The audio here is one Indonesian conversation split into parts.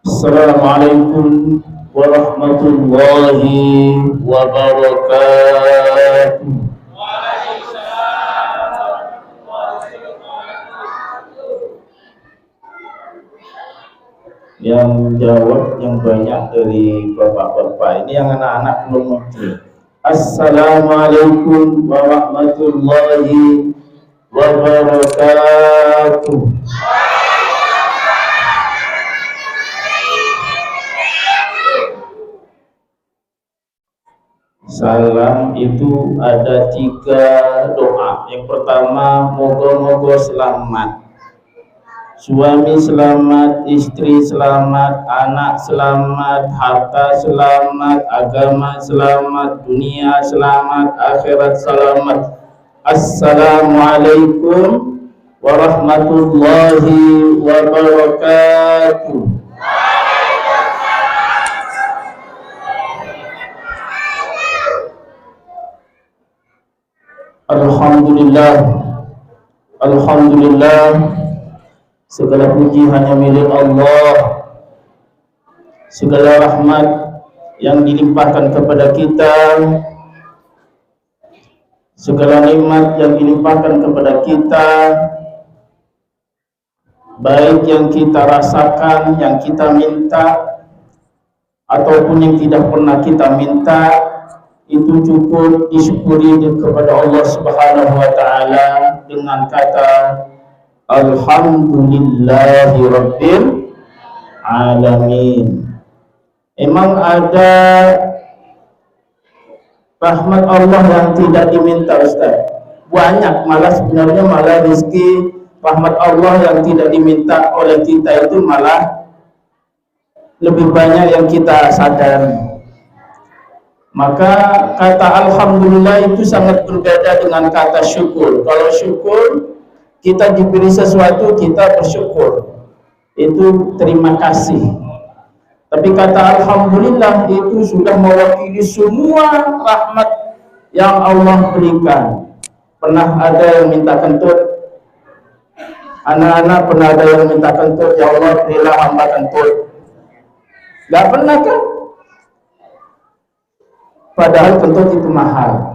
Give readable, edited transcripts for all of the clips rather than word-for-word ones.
Assalamualaikum warahmatullahi wabarakatuh. Yang jawab yang banyak dari bapak-bapak ini, yang anak-anak belum ngerti. Assalamualaikum warahmatullahi wabarakatuh. Salam itu ada 3 doa. Yang pertama, moga-moga selamat. Suami selamat, istri selamat, anak selamat, harta selamat, agama selamat, dunia selamat, akhirat selamat. Assalamualaikum warahmatullahi wabarakatuh. Alhamdulillah, Alhamdulillah, segala puji hanya milik Allah. Segala rahmat yang dilimpahkan kepada kita, segala nikmat yang dilimpahkan kepada kita, baik yang kita rasakan, yang kita minta, ataupun yang tidak pernah kita minta, itu cukup disyukuri kepada Allah Subhanahu wa ta'ala dengan kata Alhamdulillahi Rabbil Alamin. Emang ada rahmat Allah yang tidak diminta, Ustaz? Banyak, malah sebenarnya malah rezeki rahmat Allah yang tidak diminta oleh kita itu malah lebih banyak yang kita sadari. Maka kata Alhamdulillah itu sangat berbeda dengan kata syukur. Kalau syukur, kita diberi sesuatu, kita bersyukur, itu terima kasih. Tapi kata Alhamdulillah itu sudah mewakili semua rahmat yang Allah berikan. Pernah ada yang minta kentut? Anak-anak pernah ada yang minta kentut? Ya Allah, berilah hamba kentut. Gak pernah kan? Padahal kentut itu mahal.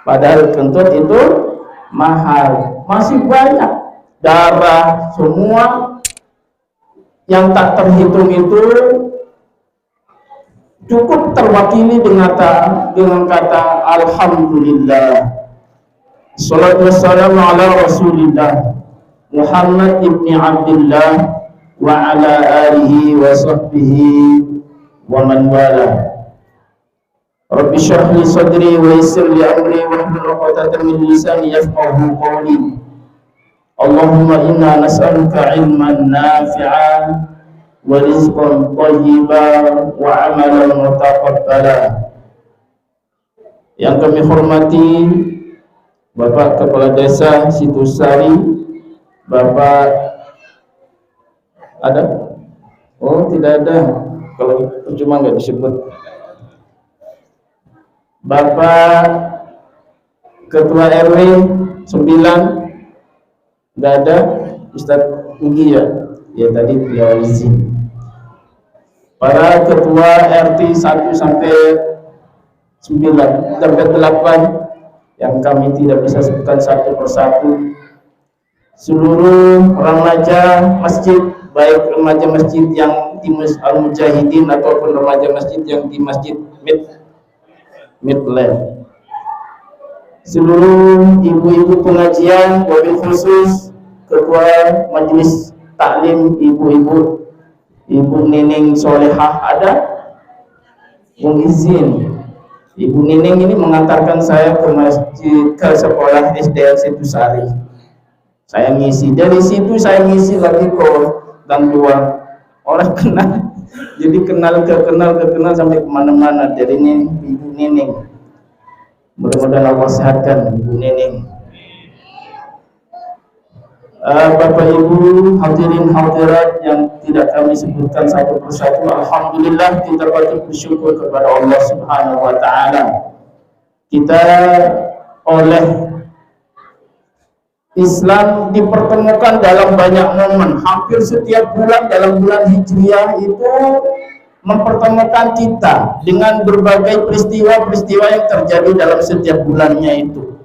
Padahal kentut itu mahal. Masih banyak darah, semua yang tak terhitung itu cukup terwakili dengan kata Alhamdulillah. Salatu wassalamu ala Rasulillah Muhammad ibni Abdullah wa ala alihi wa sahbihi wa man wala. Rabbi syrah li sadri wa yassir li amri wahlul 'uqdatam min lisani yafqahu qawli. Allahumma inna nas'aluka 'ilman nafi'an wa rizqan thayyiban wa 'amalan mutaqabbala. Yang kami hormati Bapak Kepala Desa Situsari, Bapak ada? Oh, tidak ada. Kalau cuma nggak disebut. Bapak Ketua RW 9 nggak ada. Ustadz Ugi ya? Ya tadi beliau izin. Para Ketua RT 1 sampai 9 sampai 8 yang kami tidak bisa sebutkan satu persatu. Seluruh remaja masjid, baik remaja masjid yang di Al-Mujahidin ataupun remaja masjid yang di Masjid Midland, seluruh ibu-ibu pengajian, wabil khusus ketua majelis taklim, ibu-ibu, Ibu Nining Solehah ada? Mengizin Ibu Nining ini mengantarkan saya ke sekolah SDN Situsari. Saya ngisi, dari situ saya ngisi lagi ke dan dua orang kenal. Jadi kenal sampai kemana-mana. Dari ini Ibu Nining. Mudah-mudahan Allah sehatkan Ibu Nining. Bapak Ibu hadirin hadirat yang tidak kami sebutkan satu persatu, alhamdulillah kita patut bersyukur kepada Allah Subhanahu wa taala. Kita oleh Islam dipertemukan dalam banyak momen. Hampir setiap bulan dalam bulan Hijriah itu mempertemukan kita dengan berbagai peristiwa-peristiwa yang terjadi dalam setiap bulannya itu.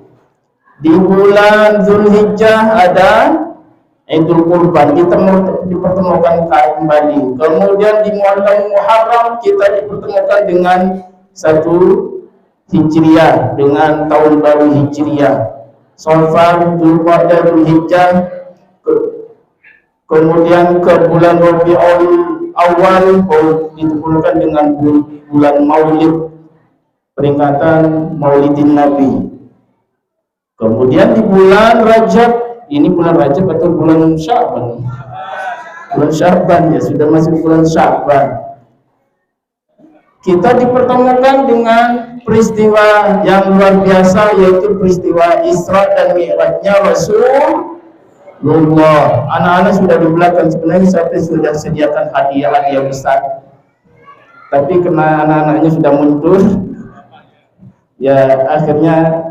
Di bulan Zulhijjah ada Idul Kurban, dipertemukan kembali. Kemudian di bulan Muharram kita dipertemukan dengan satu Hijriah, dengan tahun baru Hijriah. Safar, Dzulqa'dah, Dzulhijjah, kemudian ke bulan Rabiul Awal dipertemukan dengan bulan Maulid, peringatan Maulidin Nabi. Kemudian di bulan Rajab, ini bulan Rajab atau bulan Sya'ban? Bulan Sya'ban, ya, sudah masuk bulan Sya'ban. Kita dipertemukan dengan peristiwa yang luar biasa, yaitu peristiwa Isra dan Mi'rajnya Rasulullah. Anak-anak sudah di belakang, sebenarnya saya sudah sediakan hadiah-hadiah besar, tapi karena anak-anaknya sudah mundur, ya akhirnya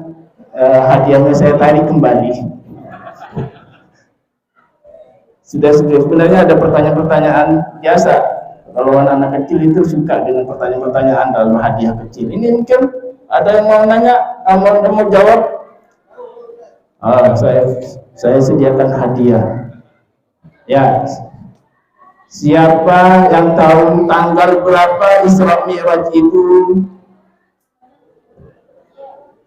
hadiahnya saya tarik kembali. Sudah sebenarnya ada pertanyaan-pertanyaan biasa. Kalau anak-anak kecil itu suka dengan pertanyaan-pertanyaan dalam hadiah kecil. Ini mungkin ada yang mau nanya, mau jawab. Saya sediakan hadiah. Ya, siapa yang tahu tanggal berapa Isra Mi'raj itu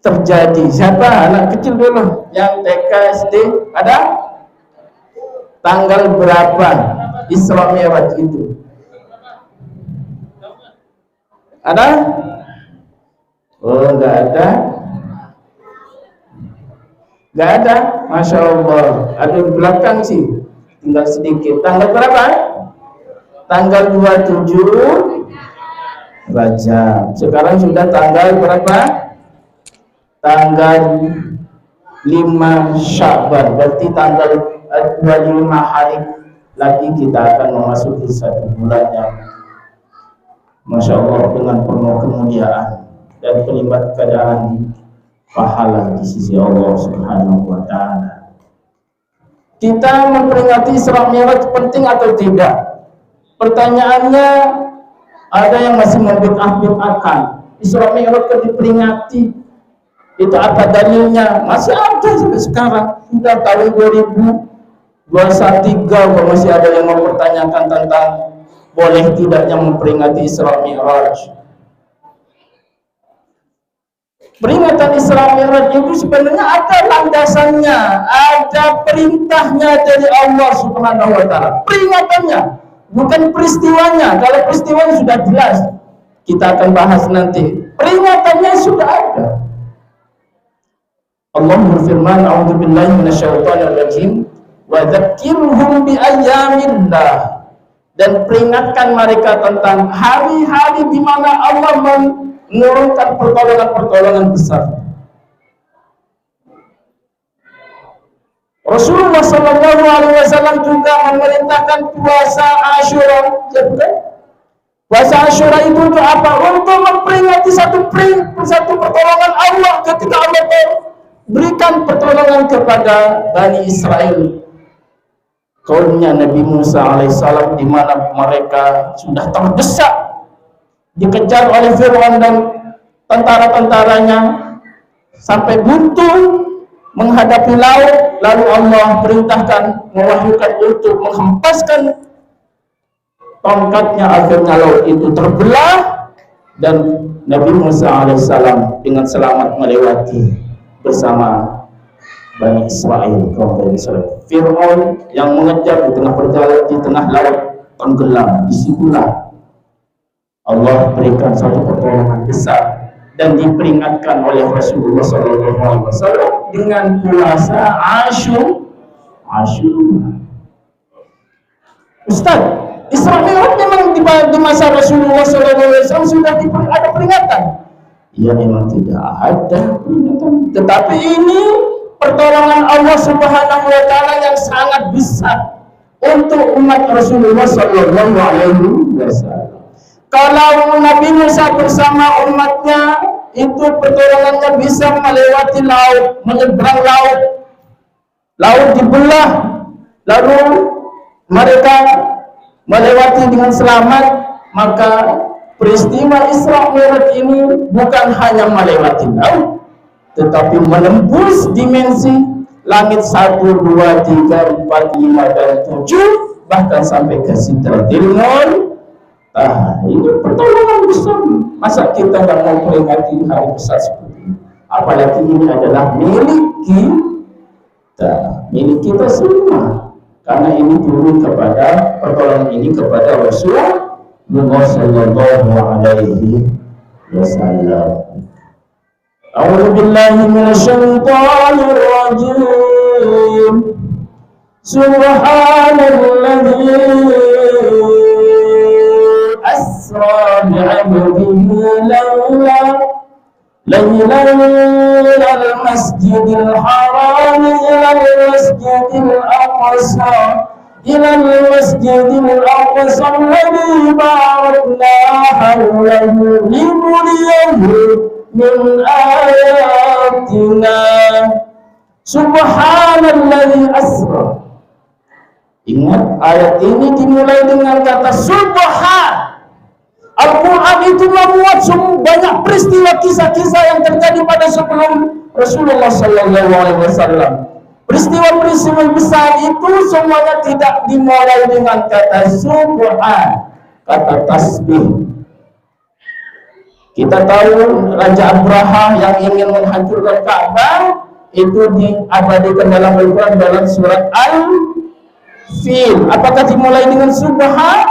terjadi? Siapa? Anak kecil dulu, yang TK, SD, ada? Tanggal berapa Isra Mi'raj itu? Ada? Oh, enggak ada. Enggak ada. Masya Allah. Ada di belakang sih, tinggal sedikit. Tanggal berapa? Tanggal 27 Rajab. Sekarang sudah tanggal berapa? Tanggal 5 Sya'ban. Berarti tanggal 25 hari lagi kita akan memasuki satu bulan yang Masya Allah dengan penuh kemuliaan dan berlipat keadaan pahala di sisi Allah Subhanahu wa Ta'ala. Kita memperingati Isra Mi'raj penting atau tidak? Pertanyaannya, ada yang masih membid'ah-bid'ahkan. Isra Mi'raj kan diperingati, itu apa dalilnya? Masih ada sampai sekarang. Sudah tahun 2023 masih ada yang mempertanyakan tentang boleh tidaknya memperingati Isra Mi'raj. Peringatan Isra Mi'raj itu sebenarnya ada landasannya, ada perintahnya dari Allah Subhanahu wa Ta'ala. Peringatannya, bukan peristiwanya. Kalau peristiwanya sudah jelas, kita akan bahas nanti. Peringatannya sudah ada. Allah berfirman, "A'udzubillahi minasyaitonirrajim, wa dzakkirhum bi ayyamillah." Dan peringatkan mereka tentang hari-hari di mana Allah menurunkan pertolongan-pertolongan besar. Rasulullah SAW juga memerintahkan puasa Asyura. Puasa Asyura itu untuk apa? Untuk memperingati satu pertolongan Allah ketika Allah berikan pertolongan kepada Bani Israel, kaumnya Nabi Musa alaihissalam, di mana mereka sudah terdesak, dikejar oleh Fir'aun dan tentara-tentaranya sampai buntu menghadapi laut. Lalu Allah perintahkan, mewahyukan untuk menghempaskan tongkatnya, akhirnya laut itu terbelah dan Nabi Musa alaihissalam dengan selamat melewati bersama Bani Israel, kaum Bani Israel. Fir'aun yang mengejar di tengah perjalanan, di tengah laut tenggelam. Disitulah Allah berikan satu pertolongan besar dan diperingatkan oleh Rasulullah SAW dengan puasa Asyura. Ustaz, Isra Mi'raj memang di masa Rasulullah SAW sudah ada peringatan? Ya, memang tidak ada peringatan, tetapi ini pertolongan Allah Subhanahu wa Ta'ala yang sangat besar untuk umat Rasulullah SAW. Kalau Nabi Musa bersama umatnya, itu pertolongannya bisa melewati laut, menyeberang laut. laut dibelah, lalu mereka melewati dengan selamat. Maka peristiwa Isra Mi'raj ini bukan hanya melewati laut, tetapi menembus dimensi langit 1, 2, 3, 4, 5, dan 7, bahkan sampai ke Sidratil Muntaha. Ini pertolongan besar. Masa kita nggak mau peringati hari besar seperti ini? Apalagi ini adalah milik kita semua. Karena ini turun kepada pertolongan ini kepada Rasulullah sallallahu alaihi wasallam. A'udzu billahi minasyaitonir rajim. Subhanalladzi asra bi'abdihi ليلا إلى المسجد الحرام إلى المسجد الأقصى الذي باركنا حوله لنريه من آياتنا. Subhanalladzi asra. Ingat, ayat ini dimulai dengan kata subhan. Al-Quran itu memuat banyak peristiwa kisah-kisah yang terjadi pada sebelum Rasulullah Sallallahu Alaihi Wasallam. Peristiwa-peristiwa besar itu semuanya tidak dimulai dengan kata subhan, kata tasbih. Kita tahu Raja Abraha yang ingin menghancurkan Ka'bah itu diabadikan dalam Al-Quran dalam surat Al-Fil. Apakah dimulai dengan subhan?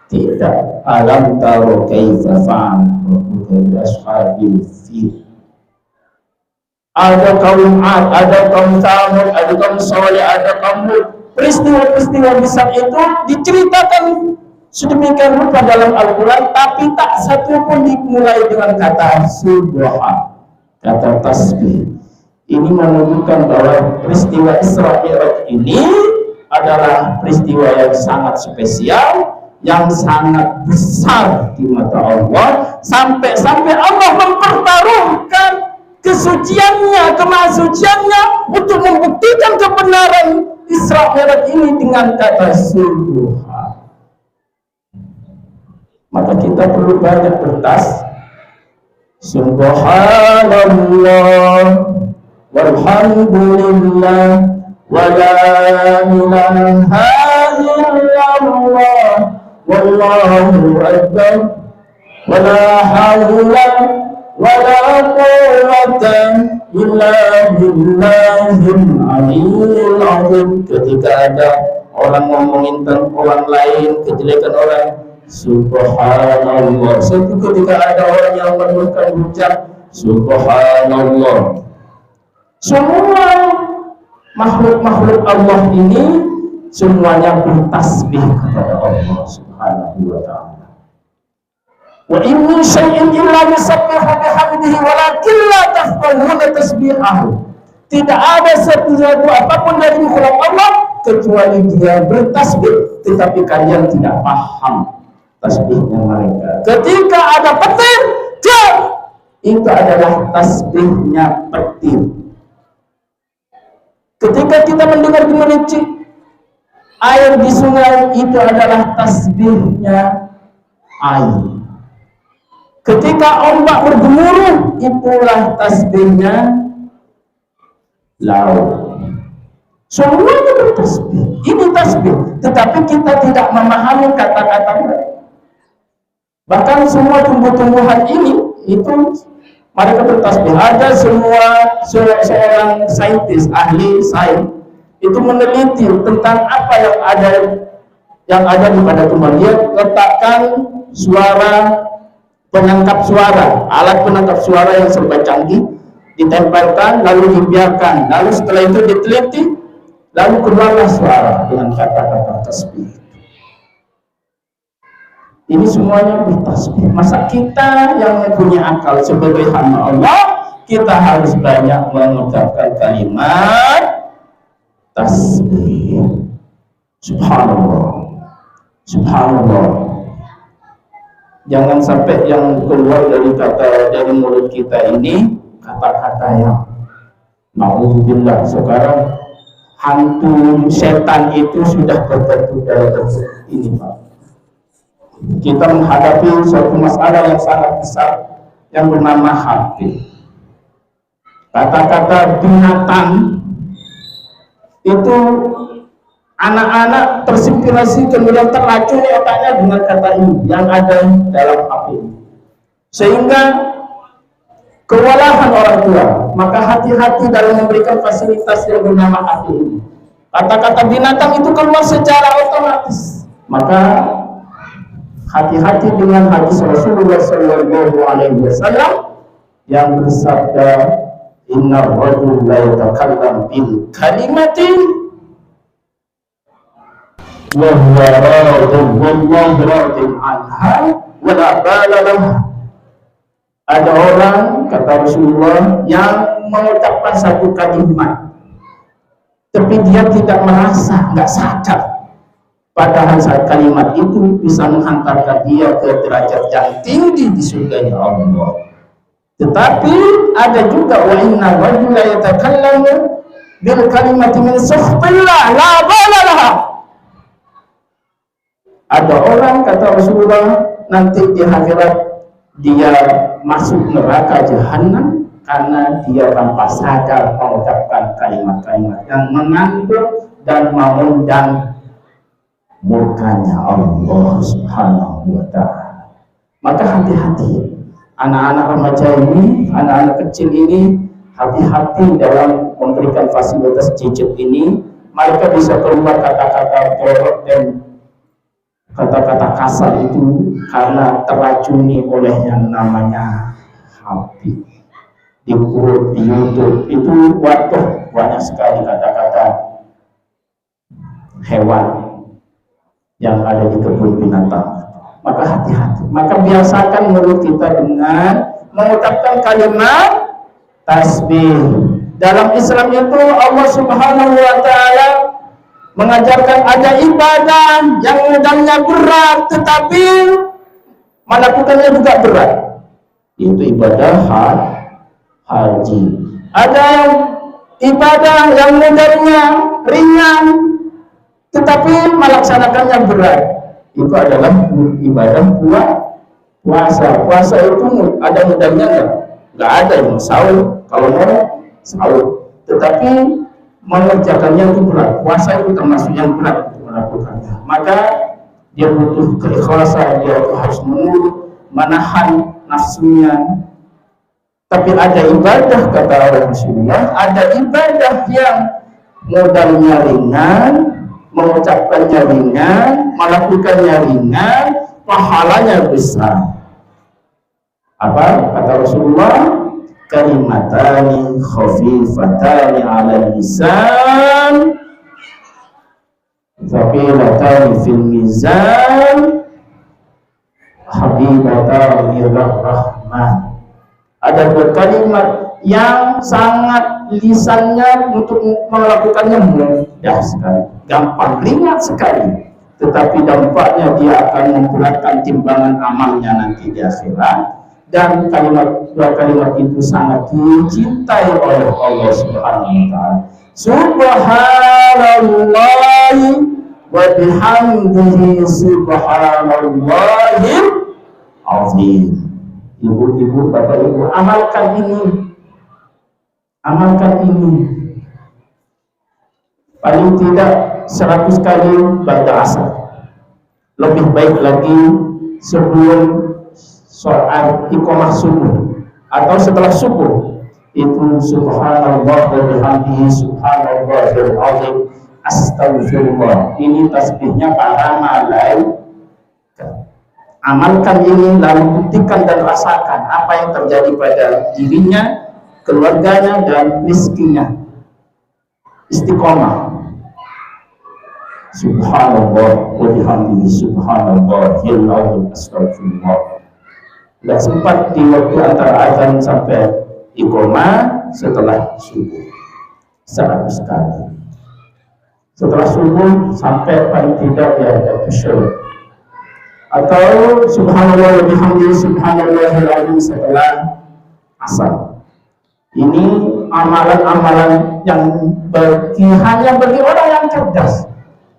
Tidak. Alam taro kaifa fa'ala rabbuka bi ashabil fil. Ada kaum Ad, ada kaum Tsamud, ada kaum Saleh, ada kaum Hud. Peristiwa-peristiwa besar itu diceritakan sedemikian rupa dalam Al-Quran, tapi tak satu pun dimulai dengan kata subhan, kata tasbih. Ini menunjukkan bahwa peristiwa Isra Mi'raj ini adalah peristiwa yang sangat spesial, yang sangat besar di mata Allah, sampai Allah mempertaruhkan kesuciannya, kemahasuciannya untuk membuktikan kebenaran Isra Mi'raj ini dengan kata subhan. Maka kita perlu banyak bertas subhanallah walhamdulillah wa la ilaha illallah wallahu akbar wa la hawla wa la quwwata illa billahil aliyyil azim. Ketika ada orang ngomongin tentang orang lain, kejelekan orang, subhanallah. Satu ketika ada orang yang menemukan ucap subhanallah. Semua makhluk-makhluk Allah ini semuanya bertasbih kepada Allah Subhanahu wa ta'ala. Wa in min syai'in illa yusabbihu bihamdihi walakin la tafqahuna tasbihahu. Tidak ada sesuatu apapun dari makhluk Allah kecuali dia bertasbih, tetapi kalian tidak paham tasbihnya mereka. Ketika ada petir, itu adalah tasbihnya petir. Ketika kita mendengar gemericik air di sungai, itu adalah tasbihnya air. Ketika ombak bergemuruh, itulah tasbihnya laut. Semuanya bertasbih. Ini tasbih, tetapi kita tidak memahami kata-kata mereka. Bahkan semua tumbuh-tumbuhan ini itu mereka bertasbih. Ada seorang saintis, ahli sains, itu meneliti tentang apa yang ada di pada tumbuhan. Dia letakkan penangkap suara, alat penangkap suara yang serba canggih, ditempelkan lalu dibiarkan. Lalu setelah itu diteliti, lalu keluarlah suara dengan kata-kata tasbih. Ini semuanya bertasbih. Masa kita yang mempunyai akal sebagai hamba Allah, kita harus banyak mengucapkan kalimat tasbih. Subhanallah, subhanallah. Jangan sampai yang keluar dari mulut kita ini kata-kata yang na'udzubillah. Sekarang hantu setan itu sudah berbentuk dalam bentuk ini, Pak. Kita menghadapi suatu masalah yang sangat besar yang bernama hati. Kata-kata binatang itu anak-anak terinspirasi kemudian terracuni otaknya dengan kata ini yang ada dalam HP, sehingga kewalahan orang tua. Maka hati-hati dalam memberikan fasilitas yang bernama HP ini. Kata-kata binatang itu keluar secara otomatis. Maka hati-hati dengan hadis Rasulullah SAW yang bersabda, Inna rajul la yatakallam bil kalimatin wa huwa radun wallahu radin anha wa la balalah. Ada orang, kata Rasulullah, yang mengucapkan satu kalimat tapi dia tidak merasa, nggak sadar, padahal saat kalimat itu bisa menghantarkan dia ke derajat yang tinggi di surganya Allah. Tetapi ada juga wa inna rajula yatakallamu bil kalimati min sukhtillah la balalaha. Ada orang, kata Rasulullah, nanti di akhirat dia masuk neraka jahanam karena dia tanpa sadar mengucapkan kalimat-kalimat yang mengandung dan mengundang murkanya Allah Subhanahu wa ta'ala. Maka hati-hati anak-anak remaja ini, anak-anak kecil ini, hati-hati dalam memberikan fasilitas gadget ini. Mereka bisa keluar kata-kata jorok dan kata-kata kasar itu karena teracuni oleh yang namanya HP. Di YouTube itu banyak sekali kata-kata hewan yang ada di kebun binatang. Maka hati-hati. Maka biasakan mulut kita dengan mengucapkan kalimat tasbih. Dalam Islam itu Allah Subhanahu wa ta'ala mengajarkan ada ibadah yang modalnya berat tetapi melakukannya juga berat. Itu ibadah haji. Ada ibadah yang modalnya ringan tetapi melaksanakannya berat. Itu adalah ibadah puasa. Puasa itu ada modalnya nggak ada yang sahur, kalau mau sahur, tetapi mengerjakannya itu berat. Puasa itu termasuk yang berat untuk melakukannya. Maka dia butuh keikhlasan, dia harus menurut, menahan nafsunya. Tapi ada ibadah, kata Rasulullah, ada ibadah yang modalnya ringan, mengucapkannya ringan, melakukannya ringan, pahalanya besar. Apa kata Rasulullah? Kalimatani khafifatani 'ala lisan, thaqilatani fil mizan, habibatani ilar rahman. Ada dua kalimat yang sangat lisannya untuk melakukannya mudah sekali, gampang, ringan sekali, tetapi dampaknya dia akan memberatkan timbangan amalnya nanti di akhirat. Dan dua kalimat itu sangat dicintai oleh Allah Subhanahu wa ta'ala. Subhanallah wa bihamdihi subhanallahil azim. Ibu-ibu, bapak-ibu, amalkan ini. Amalkan ini. Paling tidak 100 kali baca asar. Lebih baik lagi sebelum sholat iqamah subuh atau setelah subuh. Itu subhanallah wa bihamdihi subhanallahil azim astaghfirullah. Ini tasbihnya para malaikat. Amalkan ini, lalu buktikan dan rasakan apa yang terjadi pada dirinya, keluarganya, dan rizkinya. Istiqomah. Subhanallah wa bihamdihi subhanallahil azim astaghfirullah. Tidak sempat di waktu antara azan sampai iqamah, setelah subuh 100 kali. Setelah subuh sampai paling tidak ya tasyahud. Atau subhanallah wa bihamdihi subhanallahil azim setelah asar. Ini amalan-amalan yang hanya bagi orang yang cerdas.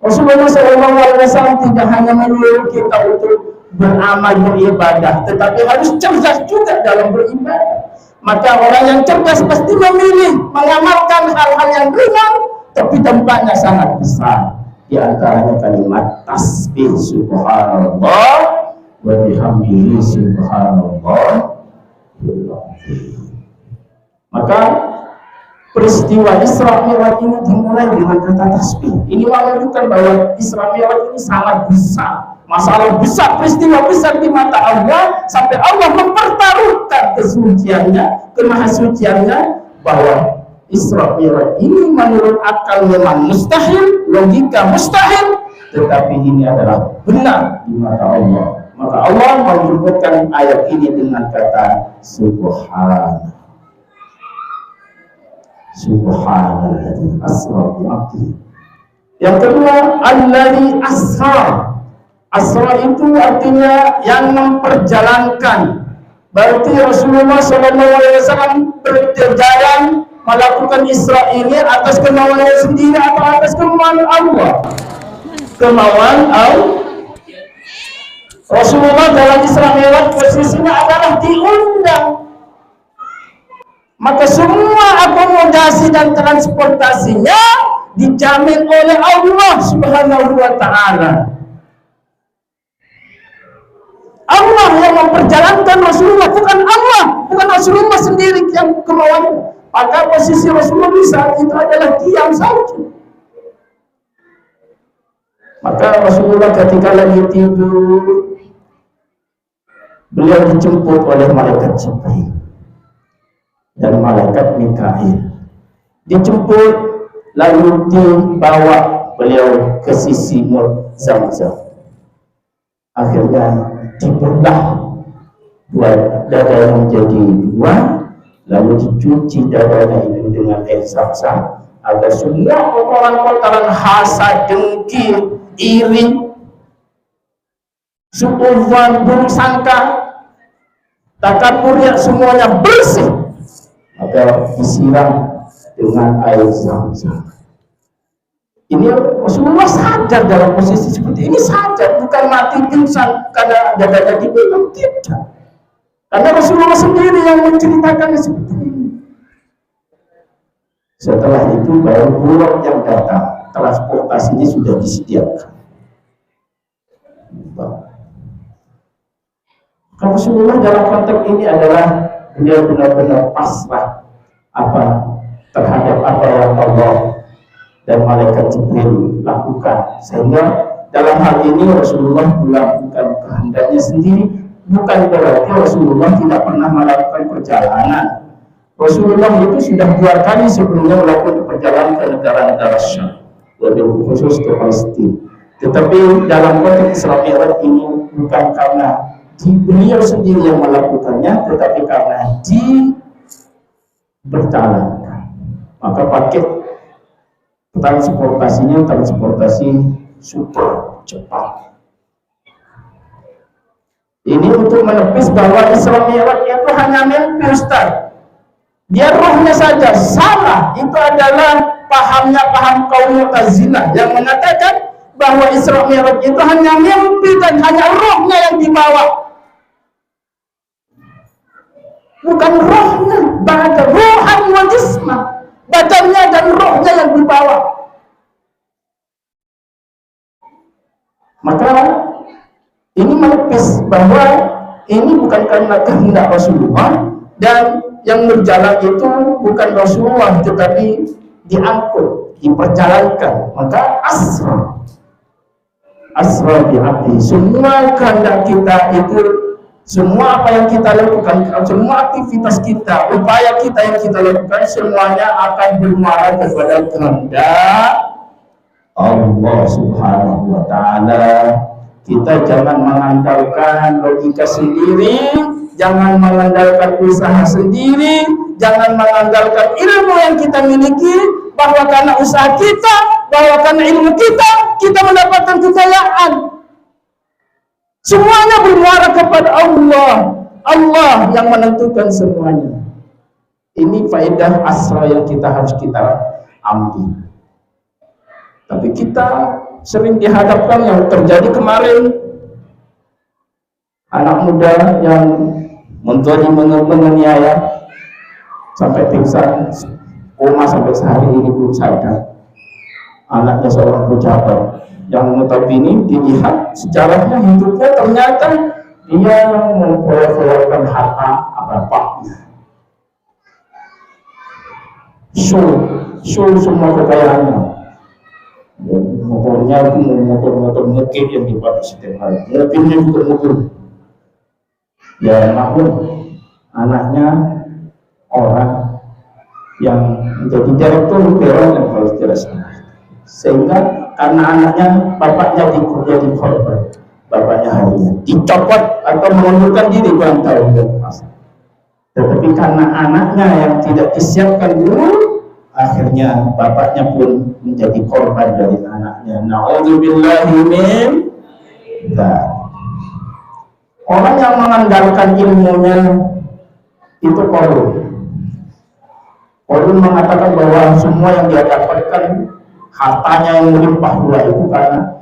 Rasulullah SAW tidak hanya menyuruh kita untuk beramal beribadah, tetapi harus cerdas juga dalam beribadah. Maka orang yang cerdas pasti memilih mengamalkan hal-hal yang ringan, tapi dampaknya sangat besar. Di antaranya kalimat tasbih subhanallah wa bihamdihi subhanallah. Maka peristiwa Isra Mi'raj ini dimulai dengan kata tasbih. Ini menunjukkan bahwa Isra Mi'raj ini sangat besar, masalah besar, peristiwa besar di mata Allah, sampai Allah mempertaruhkan kesuciannya, kemahasuciannya, bahwa Isra Mi'raj ini menurut akal memang mustahil, logika mustahil, tetapi ini adalah benar di mata Allah. Maka Allah menyebutkan ayat ini dengan kata subhanallah. Subhanalladzi asra bi 'abdihi. Yang kedua, alladzi asra. Asra itu artinya yang memperjalankan. Berarti Rasulullah SAW berjalan melakukan Isra ini atas kemauannya sendiri atau atas kemauan Allah? Kemauan Allah. Rasulullah dalam Isra Mi'raj posisinya adalah diundang. Maka semua akomodasi dan transportasinya dijamin oleh Allah Subhanahu wa ta'ala. Allah yang memperjalankan Rasulullah, bukan Allah, bukan Rasulullah sendiri yang kemauannya. Maka posisi Rasulullah saat itu adalah diam saja. Maka Rasulullah ketika lagi tidur, beliau dijemput oleh malaikat Jibril dan malaikat Mikail. Dijemput lalu dibawa beliau ke sisi Mur Zamzam. Akhirnya dibelah dua dadanya menjadi dua, lalu dicuci dadanya itu dengan air Zamzam agar semua kotoran-kotoran hasad, dengki, iri, suudzon, buruk sangka, takabur, semuanya bersih. Maka disiram dengan air Zamzam. Ini Rasulullah sadar dalam posisi seperti ini, sadar, bukan mati pingsan karena dadanya dibelah, tidak. Karena Rasulullah sendiri yang menceritakannya seperti ini. Setelah itu baru bulog yang datang, transportasinya sudah disediakan. Kalau Rasulullah dalam konteks ini adalah beliau benar-benar pasrah terhadap apa yang Allah dan malaikat Jibril lakukan, sehingga dalam hal ini Rasulullah melakukan kehendaknya sendiri. Bukan berarti Rasulullah tidak pernah melakukan perjalanan. Rasulullah itu sudah 2 kali sebelumnya melakukan perjalanan ke negara-negara Syam, lebih khusus ke Palestina. Tetapi dalam konteks Isra Mi'raj ini bukan karena beliau sendiri yang melakukannya, tetapi karena diperjalankan. Maka paket transportasinya transportasi super cepat. Ini untuk menepis bahwa Isra Mi'raj itu hanya mimpi, Ustaz. Dia rohnya saja. Salah. Itu adalah paham kaum Mu'tazilah yang mengatakan bahwa Isra Mi'raj itu hanya mimpi dan hanya rohnya yang dibawa. Bukan rohnya, bahkan rohan wa jismah, badannya dan rohnya yang dibawa. Maka ini menepis bahwa ini bukan karena kehendak Rasulullah, dan yang berjalan itu bukan Rasulullah, tetapi diangkut, diperjalankan. Maka asra bi 'abdi. Semua kehendak kita itu, semua apa yang kita lakukan, semua aktivitas kita, upaya kita yang kita lakukan, semuanya akan bermuara kepada kehendak Allah Subhanahu wa ta'ala. Kita jangan mengandalkan logika sendiri, jangan mengandalkan usaha sendiri, jangan mengandalkan ilmu yang kita miliki, bahwa karena usaha kita, bahwa karena ilmu kita mendapatkan kekayaan. Semuanya bermuara kepada Allah. Allah yang menentukan semuanya. Ini faedah asra yang harus kita ambil. Tapi kita sering dihadapkan yang terjadi kemarin, anak muda yang menganiaya sampai pingsan, koma sampai sehari ini belum sadar. Anaknya seorang pejabat yang notabene dilihat sejarahnya hidupnya ternyata dia yang memperolehkan harta bapaknya. Semua kekayaannya, motornya itu motor ngekip yang dipakai setiap hari, mobilnya juga mobil. Ya namun anaknya orang yang menjadi direktur peron yang harus dilaksanakan, sehingga karena anaknya bapaknya jadi korban, bapaknya harinya dicopot atau mengundurkan diri kurang tahu masa. Tetapi karena anaknya yang tidak disiapkan dulu, akhirnya bapaknya pun menjadi korban dari anaknya. Na'udzubillahi min dzalik. Orang yang mengandalkan ilmunya itu Qarun. Qarun mengatakan bahwa semua yang dia dapatkan, hartanya yang melimpah ruah itu karena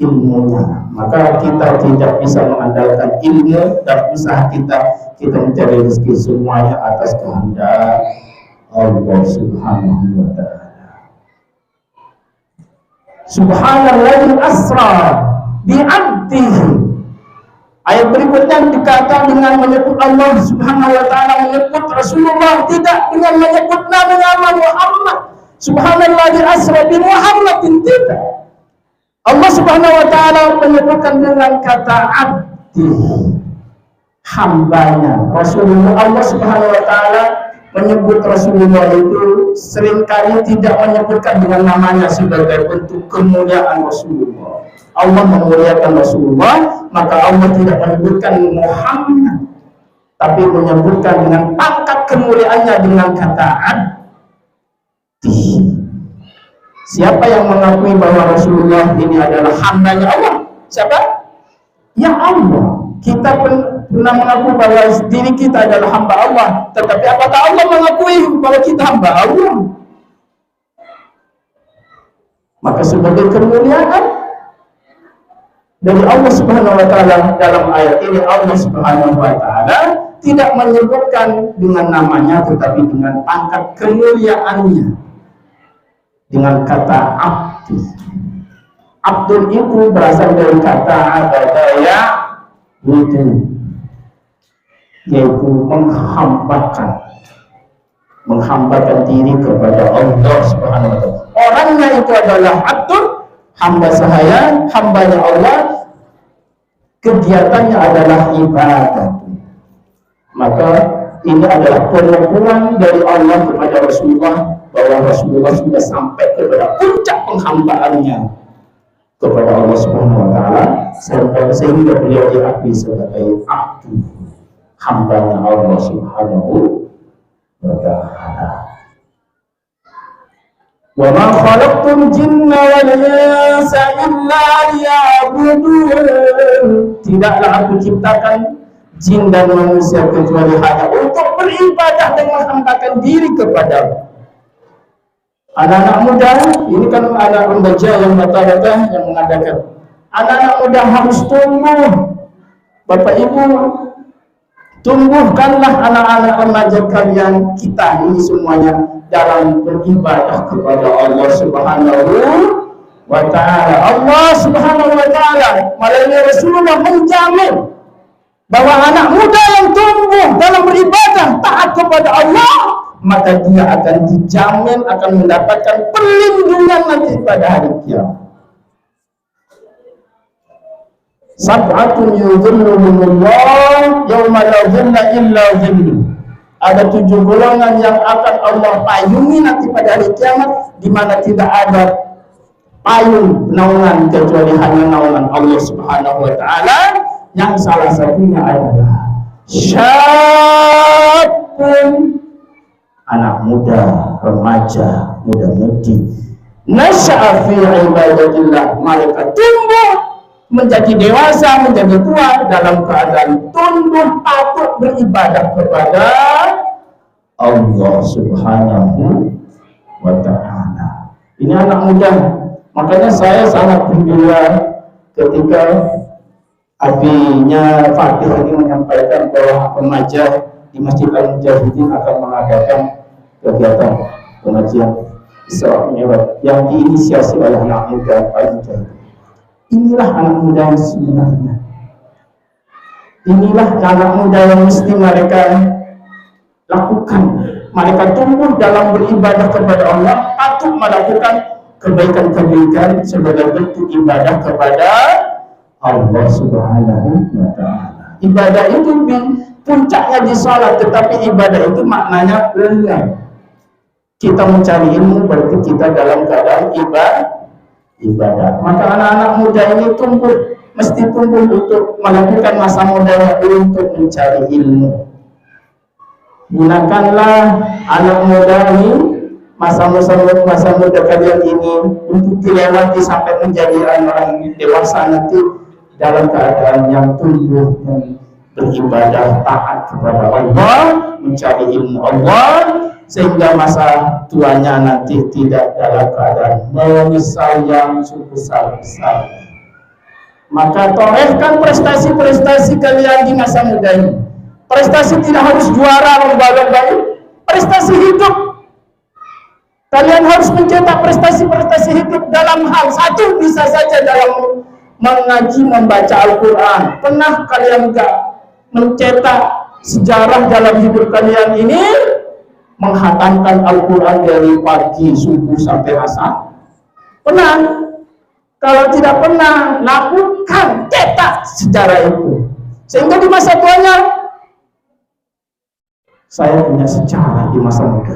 ilmunya. Maka kita tidak bisa mengandalkan ilmu dan usaha kita mencari rezeki semuanya atas kehendak Allah Subhanahu wa ta'ala. Subhanalladzi asra bi'abdihi. Ayat berikutnya dikatakan dengan menyebut Allah Subhanahu wa ta'ala, menyebut Rasulullah, tidak dengan menyebut nama Muhammad. Subhanalladzi asra bi Muhammadin, tidak. Allah Subhanahu wa ta'ala menyebutkan dengan kata abdi, hambanya. Rasulullah, Allah Subhanahu wa ta'ala menyebut Rasulullah itu seringkali tidak menyebutkan dengan namanya sebagai bentuk kemuliaan Rasulullah. Allah memuliakan Rasulullah, maka Allah tidak menyebutkan Muhammad, tapi menyebutkan dengan pangkat kemuliaannya dengan kata abdi. Siapa yang mengakui bahwa Rasulullah ini adalah hambanya Allah? Siapa? Ya Allah. Kita pernah mengaku bahwa diri kita adalah hamba Allah, tetapi apakah Allah mengakui bahwa kita hamba Allah? Maka sebagai kemuliaan dari Allah Subhanahu wa ta'ala dalam ayat ini, Allah Subhanahu wa ta'ala tidak menyebutkan dengan namanya, tetapi dengan pangkat kemuliaannya dengan kata abdi. Abdul itu berasal dari kata abadaya itu, yaitu menghambakan diri kepada Allah Subhanahu wa ta'ala. Orangnya itu adalah abdul, hamba sahaya, hambanya Allah, kegiatannya adalah ibadah. Maka ini adalah pengakuan dari Allah kepada Rasulullah bahwa Rasulullah sudah sampai kepada puncak penghambaannya kepada Allah Subhanahu wa ta'ala, sehingga beliau diakui sebagai abdu, hambanya Allah Subhanahu wa ta'ala. Wa ma khalaqtul jinna wal insa illa liya'budun. Tidaklah aku ciptakan jin dan manusia kecuali hanya untuk beribadah dan menghambakan diri kepada anak-anak muda. Ini kan anak remaja yang bata-bata yang mengadakan. Anak-anak muda harus tumbuh. Bapak Ibu, tumbuhkanlah anak-anak remaja kalian, kita ini semuanya dalam beribadah kepada Allah Subhanahu wa ta'ala. Allah Subhanahu wa ta'ala melalui Rasulullah menjamin bahwa anak muda yang tumbuh dalam beribadah taat kepada Allah, maka dia akan dijamin akan mendapatkan perlindungan nanti pada hari kiamat. Sab'atun yudhilluhumullah yauma la dhilla illa dhilluh. Ada 7 golongan yang akan Allah payungi nanti pada hari kiamat, di mana tidak ada payung naungan kecuali hanya naungan Allah Subhanahu wa ta'ala, yang salah satunya adalah syabun, anak muda, remaja, muda-mudi, nasya'a fi ibadatillah, mereka tumbuh menjadi dewasa, menjadi tua dalam keadaan tunduk patuh beribadah kepada Allah Subhanahu wa ta'ala. Ini anak muda, makanya saya sangat gembira ketika abinya Fatih ini menyampaikan bahwa remaja di Masjid Al-Mujahidin akan mengadakan kegiatan pengajian Isra Mi'raj yang diinisiasi oleh anak muda Al-Mujahidin. Inilah anak muda yang sebenarnya. Inilah anak muda yang mesti mereka lakukan. Mereka tumbuh dalam beribadah kepada Allah, patut melakukan kebaikan-kebaikan sebagai bentuk ibadah kepada Allah Subhanahu wa ta'ala. Ibadah itu puncaknya di salat, tetapi ibadah itu maknanya benar. Kita mencari ilmu berarti kita dalam keadaan ibadah. Maka anak-anak muda ini mesti tumbuh untuk melakukan masa mudanya untuk mencari ilmu. Gunakanlah anak muda ini, masa muda kalian ini untuk dilewati sampai menjadi orang dewasa nanti dalam keadaan yang tumbuh dan beribadah taat kepada Allah, mencari ilmu Allah, sehingga masa tuanya nanti tidak dalam keadaan menyesal yang sebesar-besar. Maka torehkan prestasi-prestasi kalian di masa muda ini. Prestasi tidak harus juara lomba-lomba ini, prestasi hidup. Kalian harus mencetak prestasi-prestasi hidup dalam hal satu, bisa saja dalam mengaji, membaca Al-Quran. Pernah kalian enggak mencetak sejarah dalam hidup kalian ini? Menghatamkan Al-Quran dari pagi subuh sampai asar? Pernah? Kalau tidak pernah, lakukan, cetak sejarah itu. Sehingga di masa tuanya, saya punya sejarah di masa muda.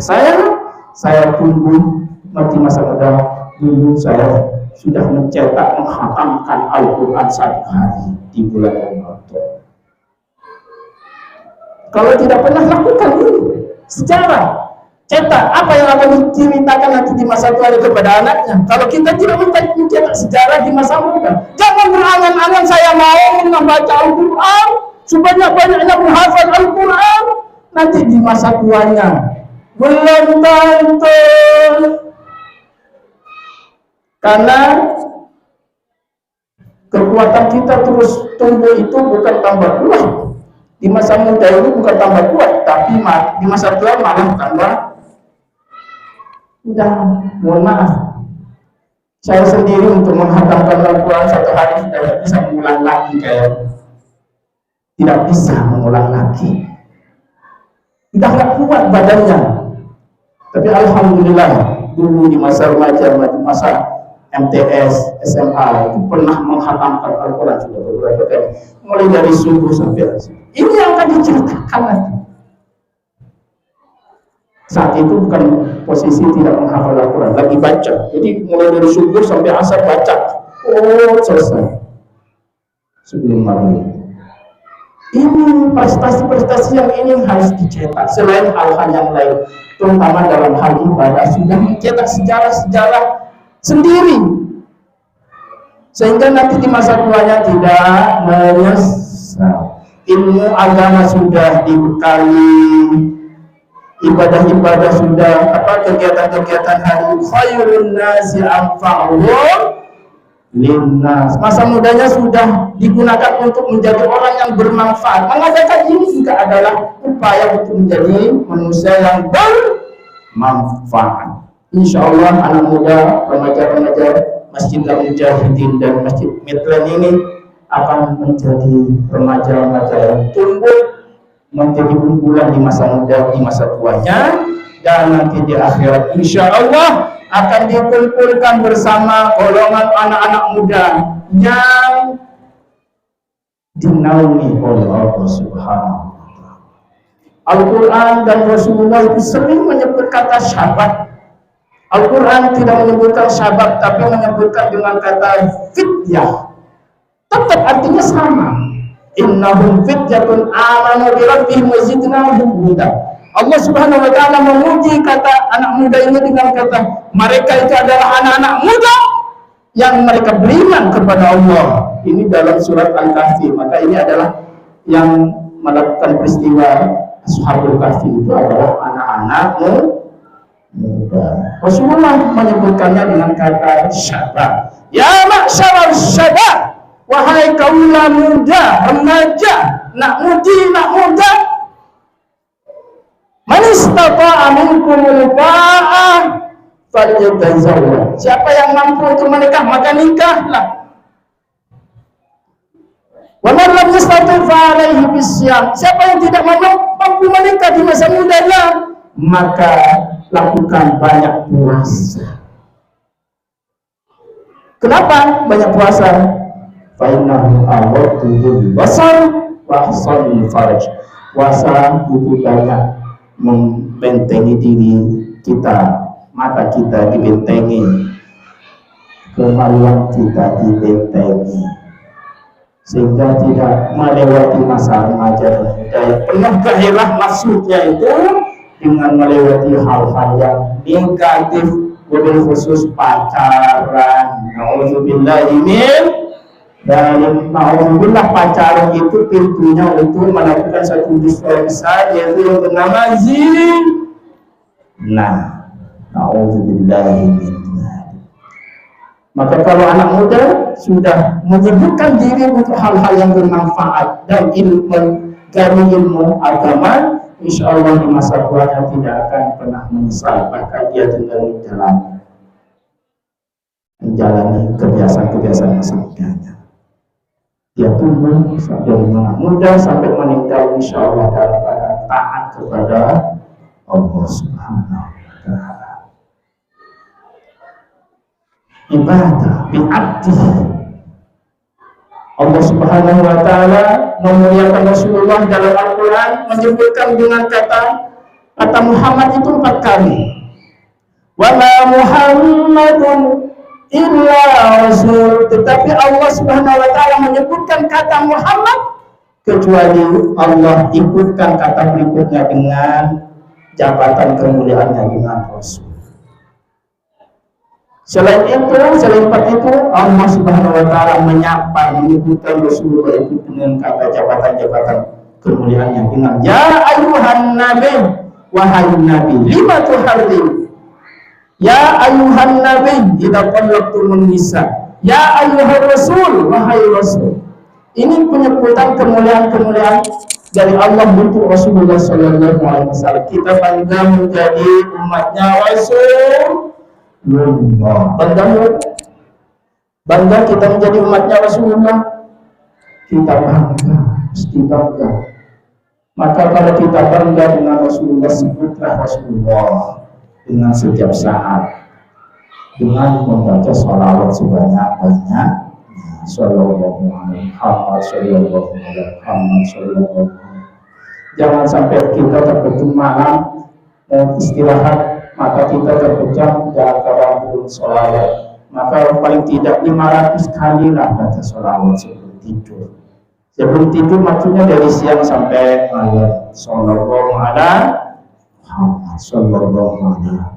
Saya tumbuh di masa muda dulu, saya sudah mencetak, menghatamkan Al-Quran 1 hari di bulan Ramadan. Kalau tidak pernah, lakukan ini sejarah, cetak apa yang akan diceritakan nanti di masa tua kepada anaknya. Kalau kita tidak mencetak sejarah di masa muda, jangan berangan-angan saya mau membaca Al-Quran, sebanyak-banyaknya menghafal Al-Quran, nanti di masa tuanya belum tentu. Karena kekuatan kita terus tumbuh itu bukan tambah kuat. Di masa muda ini bukan tambah kuat, tapi di masa tua malah tambah. Udah, mohon maaf, saya sendiri untuk menghatamkan Al-Quran 1 hari tidak bisa mengulang lagi, tidak bisa mengulang lagi. Udah nggak kuat badannya. Tapi alhamdulillah dulu di masa remaja, di masa MTS, SMA itu pernah menghatamkan Al-Quran sudah beberapa kali, mulai dari subuh sampai asar. Ini yang akan diceritakan nanti. Saat itu bukan posisi tidak menghafal Al-Quran, lagi baca. Jadi mulai dari subuh sampai asar baca. Oh, selesai sebelum maghrib. Ini prestasi-prestasi yang ini harus dicetak. Selain hal-hal yang lain, terutama dalam hal ibadah, sudah mencetak sejarah-sejarah sendiri, sehingga nanti di masa tuanya tidak menyesal. Ilmu agama sudah dibekali, ibadah-ibadah sudah, kegiatan-kegiatan hari. Khairun nasi anfa'uhum linnas. Masa mudanya sudah digunakan untuk menjadi orang yang bermanfaat. Mengadakan ini juga adalah upaya untuk menjadi manusia yang bermanfaat. Insya Allah anak muda, remaja-remaja Masjid Al-Mujahidin dan Masjid Midland ini akan menjadi remaja-remaja yang tumbuh menjadi unggulan di masa muda, di masa tuanya, dan nanti di akhirat insya Allah akan dikumpulkan bersama golongan anak-anak muda yang dinaungi oleh Allah Subhanahu wa ta'ala. Al-Quran dan Rasulullah itu sering menyebut kata syabat. Al-Quran tidak menyebutkan syabat, tapi menyebutkan dengan kata fidyah. Tetap artinya sama. Innahum fidyatun amanu bi rabbihim wa zidnahum huda. Allah Subhanahu wa ta'ala memuji kata anak muda ini dengan kata mereka itu adalah anak-anak muda yang mereka beriman kepada Allah. Ini dalam surat Al-Kahfi. Maka ini adalah yang melakukan peristiwa Ashabul Kahfi itu adalah anak-anak muda. Rasulullah menyebutkannya dengan kata syabab. Ya ma'syarul syabab, wahai kaula muda, remaja, nak muda, man istata'a minkumul ba'ah falyatazawwaj. Siapa yang mampu untuk menikah, maka nikahlah. Wa man lam yastati' fa 'alaihi bisyam. Siapa yang tidak mampu menikah di masa mudanya, maka lakukan banyak puasa. Kenapa banyak puasa? Fa innahu awwatul basar wa ahsanul farj. Puasa itu banyak membentengi diri kita, mata kita dibentengi, kemaluan kita dibentengi, sehingga tidak melewati masa remaja dan muda yang penuh gairah nafsunya itu dengan melewati hal-hal yang negatif, wabil khusus pacaran. Nauzubillahi min dan nauzubillah, pacaran itu pintunya untuk melakukan satu dosa besar, yaitu yang bernama zina. Nah, nauzubillahi min. Maka kalau anak muda sudah menyibukkan diri untuk hal-hal yang bermanfaat dan ilmu agama, insya Allah di masa tuanya tidak akan pernah menyesal, bahkan dia tinggal menjalani kebiasaan-kebiasaan masa mudanya. Dia tumbuh dari anak muda sampai meninggal insya Allah dalam keadaan taat kepada Allah Subhanahu wa Ta'ala. Ibadah bi'abdi. Allah Subhanahu wa Ta'ala memuliakan Rasulullah dalam Al-Quran, menyebutkan dengan kata Muhammad itu 4 kali. Wa ma Muhammadun illa rasul. Tetapi Allah Subhanahu wa Ta'ala menyebutkan kata Muhammad kecuali Allah ikutkan kata berikutnya dengan jabatan kemuliaannya dengan Rasul. Selain 4 itu, Allah Subhanahu wa Ta'ala menyebutkan Rasulullah itu dengan kata jabatan-jabatan kemuliaannya dengan ya ayuhan nabi, wahai nabi, lima tuharrim. Ya ayuhan nabi, idza talaqtumun nisa. Ya ayuhan rasul, wahai rasul. Ini penyebutan kemuliaan-kemuliaan dari Allah untuk Rasulullah sallallahu alaihi wasallam. Kita bangga menjadi umatnya Rasul. Bangga kita menjadi umatnya Rasulullah. Kita bangga, mesti bangga. Maka kalau kita bangga dengan Rasulullah, sebutlah Rasulullah dengan setiap saat, dengan membaca sholawat sebanyak-banyak. Sallallahu alaihi wasallam. Jangan sampai kita terkejut malam istirahat, maka kita terpejam dalam keadaan belum sholawat. Maka paling tidak 500 kali lah baca sholawat sebelum tidur. Sebelum tidur maksudnya dari siang sampai malam. Sallallahu alaihi wasallam.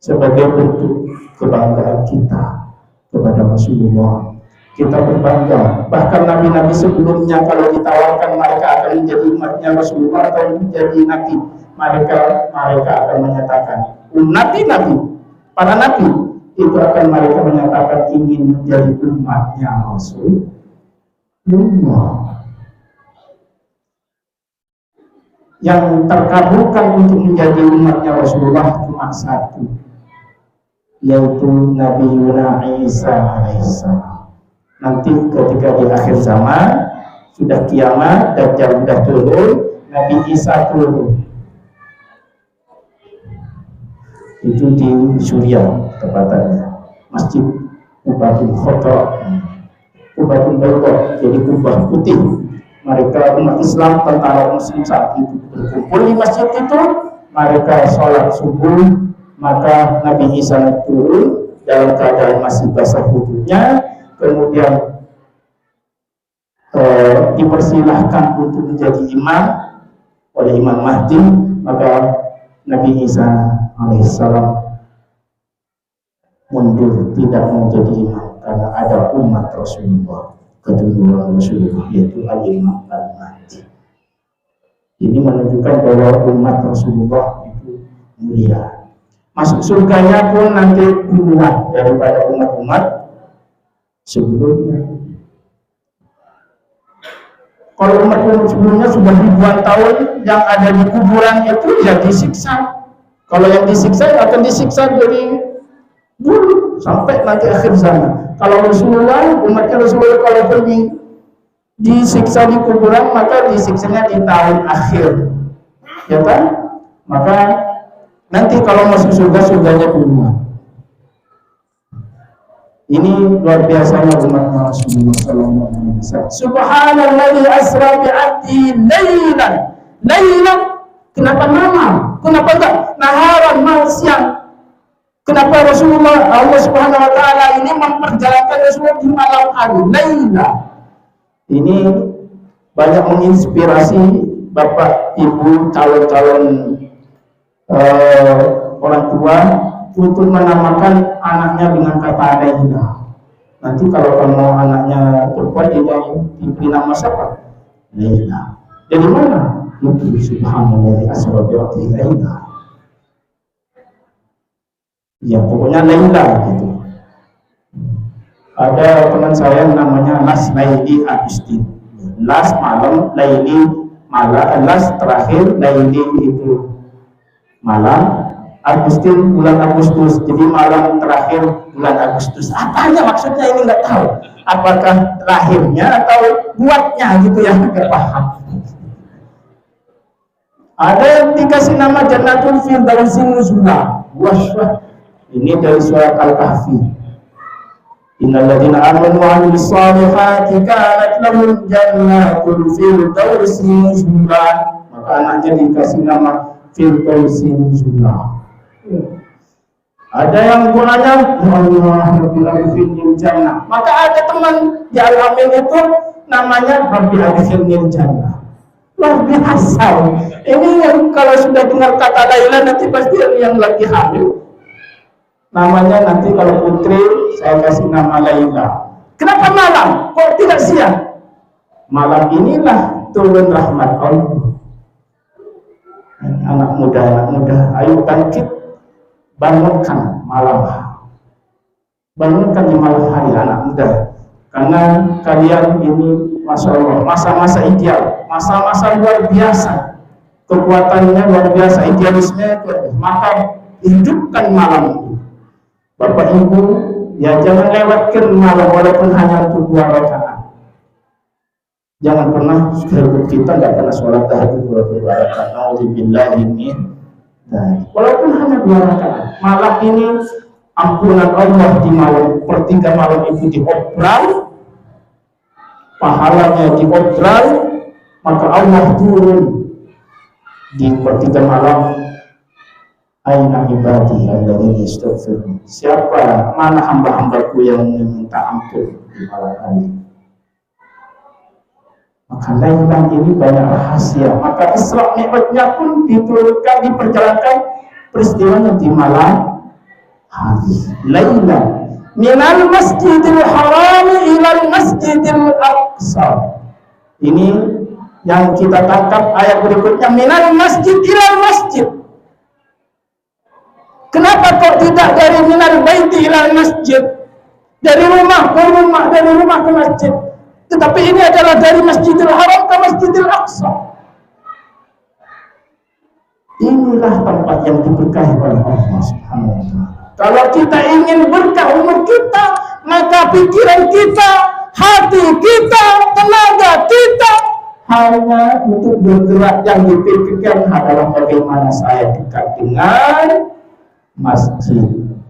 Sebagai bentuk kebanggaan kita kepada Rasulullah, kita berbangga. Bahkan nabi-nabi sebelumnya kalau ditawarkan mereka akan menjadi umatnya Rasulullah atau menjadi nabi, mereka akan menyatakan nabi, para nabi itu akan mereka menyatakan ingin menjadi umatnya Rasulullah. Yang terkabulkan untuk menjadi umatnya Rasulullah cuma satu, yaitu Nabi Isa alaihissalam. Nanti ketika di akhir zaman sudah kiamat, Dajjal sudah turun, Nabi Isa turun. Itu di Suriah tepatnya, Masjid Qubatul Khotro, Qubatul Bayda, jadi kubah putih. Mereka umat Islam, tentara Muslim saat itu berkumpul di masjid itu, mereka sholat subuh, maka Nabi Isa turun dalam keadaan masih basah wudhunya. Kemudian dipersilahkan untuk menjadi imam oleh Imam Mahdi, maka Nabi Isa alaihissalam mundur, tidak menjadi imam karena ada umat Rasulullah, kedua Rasulullah, yaitu Al-Imam Al-Mahdi. Ini menunjukkan bahwa umat Rasulullah itu mulia. Masuk surganya pun nanti duluan daripada umat-umat sebelumnya. Kalau umat sebelumnya sudah ribuan tahun, yang ada di kuburan itu ya disiksa. Kalau yang disiksa akan disiksa dari dulu sampai nanti akhir zaman. Kalau Rasulullah, umatnya Rasulullah kalau pergi disiksa di kuburan, maka disiksanya di tahun akhir, ya kan? Maka nanti kalau masuk surga, surganya duluan. Ini luar biasanya umat Rasulullah sallallahu alaihi wasallam. Subhanalladzi asra bi 'abdi lailan. Lailan, kenapa malam? Kenapa enggak naharan, malam siang? Kenapa Rasulullah, Allah Subhanahu wa taala ini memperjalankan Rasulullah di malam hari, lailan? Ini banyak menginspirasi Bapak Ibu calon-calon orang tua untuk menamakan anaknya dengan kata Laila. Nanti kalau kamu anaknya perempuan diberi nama siapa? Laila. Dari mana? Itu subhanallah asra bi 'abdi Laila. Ya pokoknya Laila gitu. Ada teman saya namanya Las Laili Agustin. Las malam, Laili malam, Las terakhir, Laili itu malam, Agustin bulan Agustus. Jadi malam terakhir bulan Agustus. Apa aja maksudnya ini nggak tahu. Apakah lahirnya atau buatnya gitu ya, nggak paham. Ada yang dikasih nama Jannatul Firdausi Nuzula. Wah, ini dari surat Al-Kahfi. Innal ladzina amanu wa 'amilus shalihati kanat lahum jannatul firdausi nuzula. Maka anaknya dikasih nama Firdausi nuzula. Ada yang gunanya Allah Rabbil Alamin Jannah. Maka ada teman di Al-Amin itu namanya Rabbil Alamin Jannah. Luar biasa. Ini yang kalau sudah dengar kata Laila nanti pasti yang lagi hamil. Namanya nanti kalau putri saya kasih nama Laila. Kenapa malam? Kok tidak siang? Malam inilah turun rahmat Allah. Anak muda, ayo bangkit, bangunkan malam. Bangunkan di malam hari anak muda. Karena kalian ini Masya Allah, masa-masa ideal, masa-masa luar biasa. Kekuatannya luar biasa, idealisme, maka hidupkan malam ini. Bapak Ibu, ya jangan lewatkan malam walaupun hanya untuk 2 rakaat. Jangan pernah hidup kita nggak pernah sholat tahajud walaupun 2 rakaat. Nauzubillahi min dzalik. Walaupun hanya 2 rakaat. Malam ini ampunan Allah di malam sepertiga malam itu diobral, pahalanya diobral, maka Allah turun di sepertiga malam. Aina ibadi alladzina yastaghfirun. Siapa, mana hamba-hambaku yang meminta ampun di malam hari? Maka Laila ini banyak rahasia. Maka Isra Mi'rajnya pun diturunkan, diperjalankan peristiwanya di malam hari. Laila minal masjidil haram ilal masjidil aqsa. Ini yang kita tangkap ayat berikutnya, minal masjid ilal masjid. Kenapa kok tidak dari minal baiti ilal masjid? Dari rumah ke rumah, dari rumah ke masjid. Tetapi ini adalah dari Masjidil Haram ke Masjidil Aqsa. Inilah tempat yang diberkahi oleh Allah Subhanahu wa taala. Kalau kita ingin berkah umur kita, maka pikiran kita, hati kita, tenaga kita hanya untuk bergerak, yang dipikirkan adalah bagaimana saya dekat dengan masjid.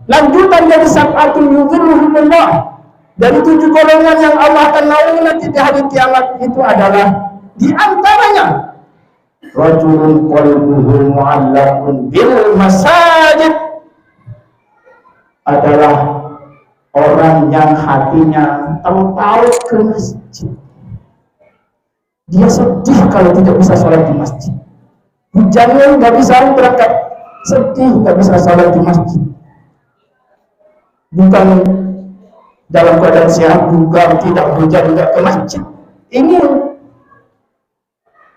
Lanjutan dari sab'atul yudhilluhumullah, dari 7 golongan yang Allah akan naungi nanti di hari kiamat, itu adalah di antaranya rajulun qalbuhu mu'allaqun bil masajid, adalah orang yang hatinya terpaut ke masjid. Dia sedih kalau tidak bisa sholat di masjid. Hujannya nggak bisa berangkat, sedih nggak bisa sholat di masjid. Bukan dalam keadaan sehat, bukan tidak hujan juga ke masjid. Ini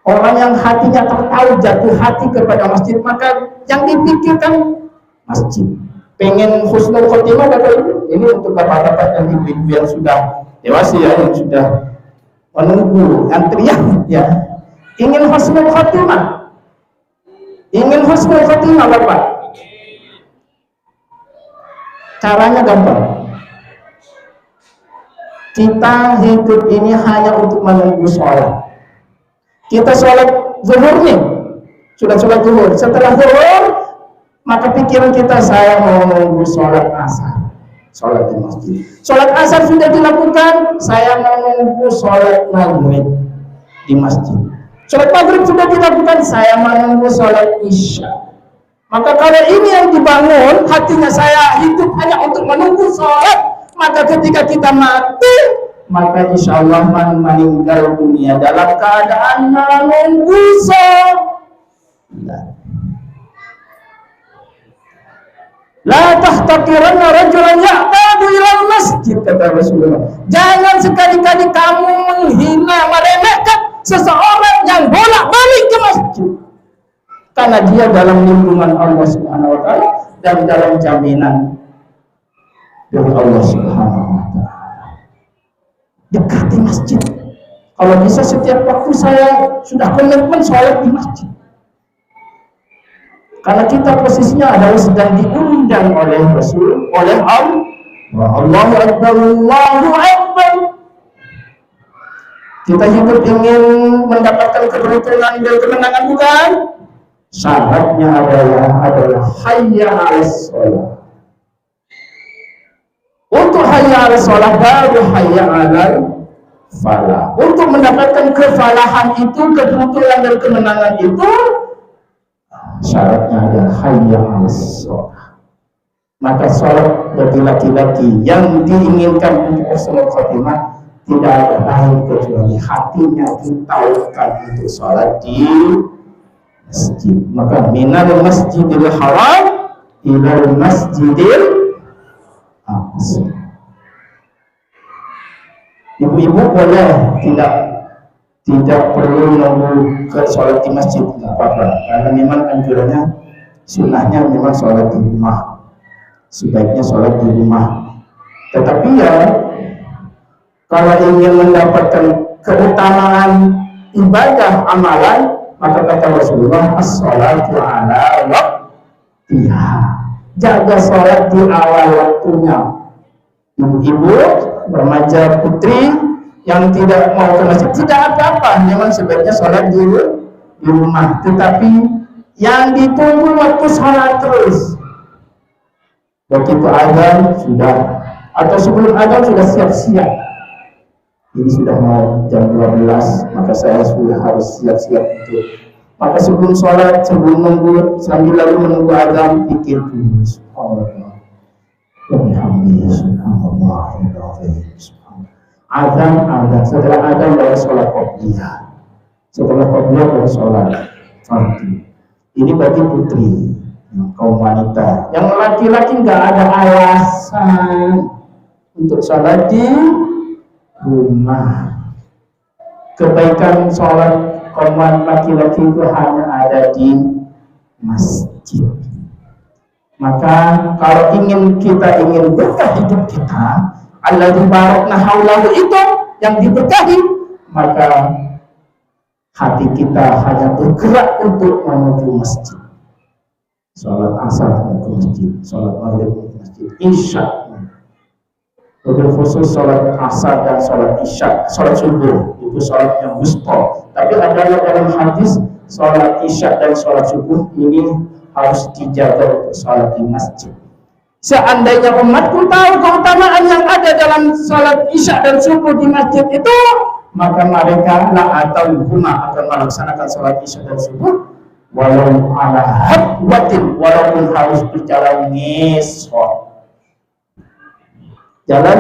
Orang yang hatinya tertahu jatuh hati kepada masjid, maka yang dipikirkan masjid. Pengen husnul khotimah Bapak Ibu, ini untuk bapak-bapak dan ibu-ibu yang sudah dewasa ya, yang sudah menunggu antrian ya. Ingin husnul khotimah, Bapak. Caranya gampang. Kita hidup ini hanya untuk menunggu sholat. Kita sholat zuhur nih, sudah sholat zuhur. Setelah zuhur, maka pikiran kita, saya mau menunggu sholat asar, sholat di masjid. Sholat asar sudah dilakukan, saya mau menunggu sholat maghrib di masjid. Sholat maghrib sudah dilakukan, saya mau menunggu sholat isya. Maka kalau ini yang dibangun, hatinya saya hidup hanya untuk menunggu sholat, maka ketika kita mati, maka insya Allah meninggal dunia dalam keadaan menunggu sholat. La tahtaqiranna rajulan ya'tadu ilal masjid, kata Rasulullah. Jangan sekali-kali kamu menghina, meremehkan seseorang yang bolak-balik ke masjid, karena dia dalam lindungan Allah Subhanahu wa taala dan dalam jaminan dari Allah Subhanahu wa taala. Dekati masjid. Kalau bisa setiap waktu saya sudah komitmen sholat di masjid. Karena kita posisinya adalah sedang diundang oleh Rasul, oleh Allah. Allahu Akbar, Allahu Akbar. Kita hidup ingin mendapatkan keberuntungan dan kemenangan, bukan? Syaratnya adalah hayya 'alas shalah. Untuk hayya 'alas shalah baru hayya 'alal falah. Untuk mendapatkan kefalahan itu, keberuntungan dan kemenangan itu, syaratnya ada hayya 'alas shalah. Maka sholat bagi laki-laki yang diinginkan untuk husnul khotimah tidak ada lain kecuali hatinya ditaukan untuk sholat di masjid. Maka minal masjidil haram ilal masjidil aqsa. Ibu-ibu boleh tidak perlu nunggu ke sholat di masjid, tidak apa-apa, karena memang anjurannya, sunnahnya memang sholat di rumah, sebaiknya sholat di rumah. Tetapi ya, kalau ingin mendapatkan keutamaan ibadah amalan, maka kata Rasulullah, as-sholatu ala waqtiha. Jaga sholat di awal waktunya. Ibu-ibu, remaja, putri yang tidak mau ke masjid, tidak apa-apa, memang sebaiknya sholat di rumah. Tetapi yang ditunggu waktu sholat terus. Begitu azan sudah, atau sebelum azan sudah siap-siap. Ini sudah mau jam 12, maka saya sudah harus siap-siap itu. Maka sebelum sholat, sebelum nunggu, sambil lalu menunggu azan, pikir dulu, subhanallah, subhanallah, azan, setelah azan baru sholat qobliyah, setelah qobliyah baru sholat fardu. Ini bagi putri, kaum wanita. Yang laki-laki nggak ada alasan untuk sholat di rumah. Kebaikan sholat kaum laki-laki itu hanya ada di masjid. Maka kalau kita ingin berkah hidup kita, alladzi barakna haulahu, itu yang diberkahi, maka hati kita hanya bergerak untuk menuju masjid. Sholat asar ke masjid, sholat maghrib ke masjid, isya. Lebih khusus sholat asar dan sholat isya, sholat subuh itu sholat yang wusta. Tapi ada dalam hadis sholat isya dan sholat subuh ini harus dijaga untuk sholat di masjid. Seandainya umatku tahu keutamaan yang ada dalam sholat isya dan subuh di masjid itu, maka mereka akan melaksanakan sholat isya dan subuh walau ala hadwatin, walaupun harus berjalan ngesot. Jalan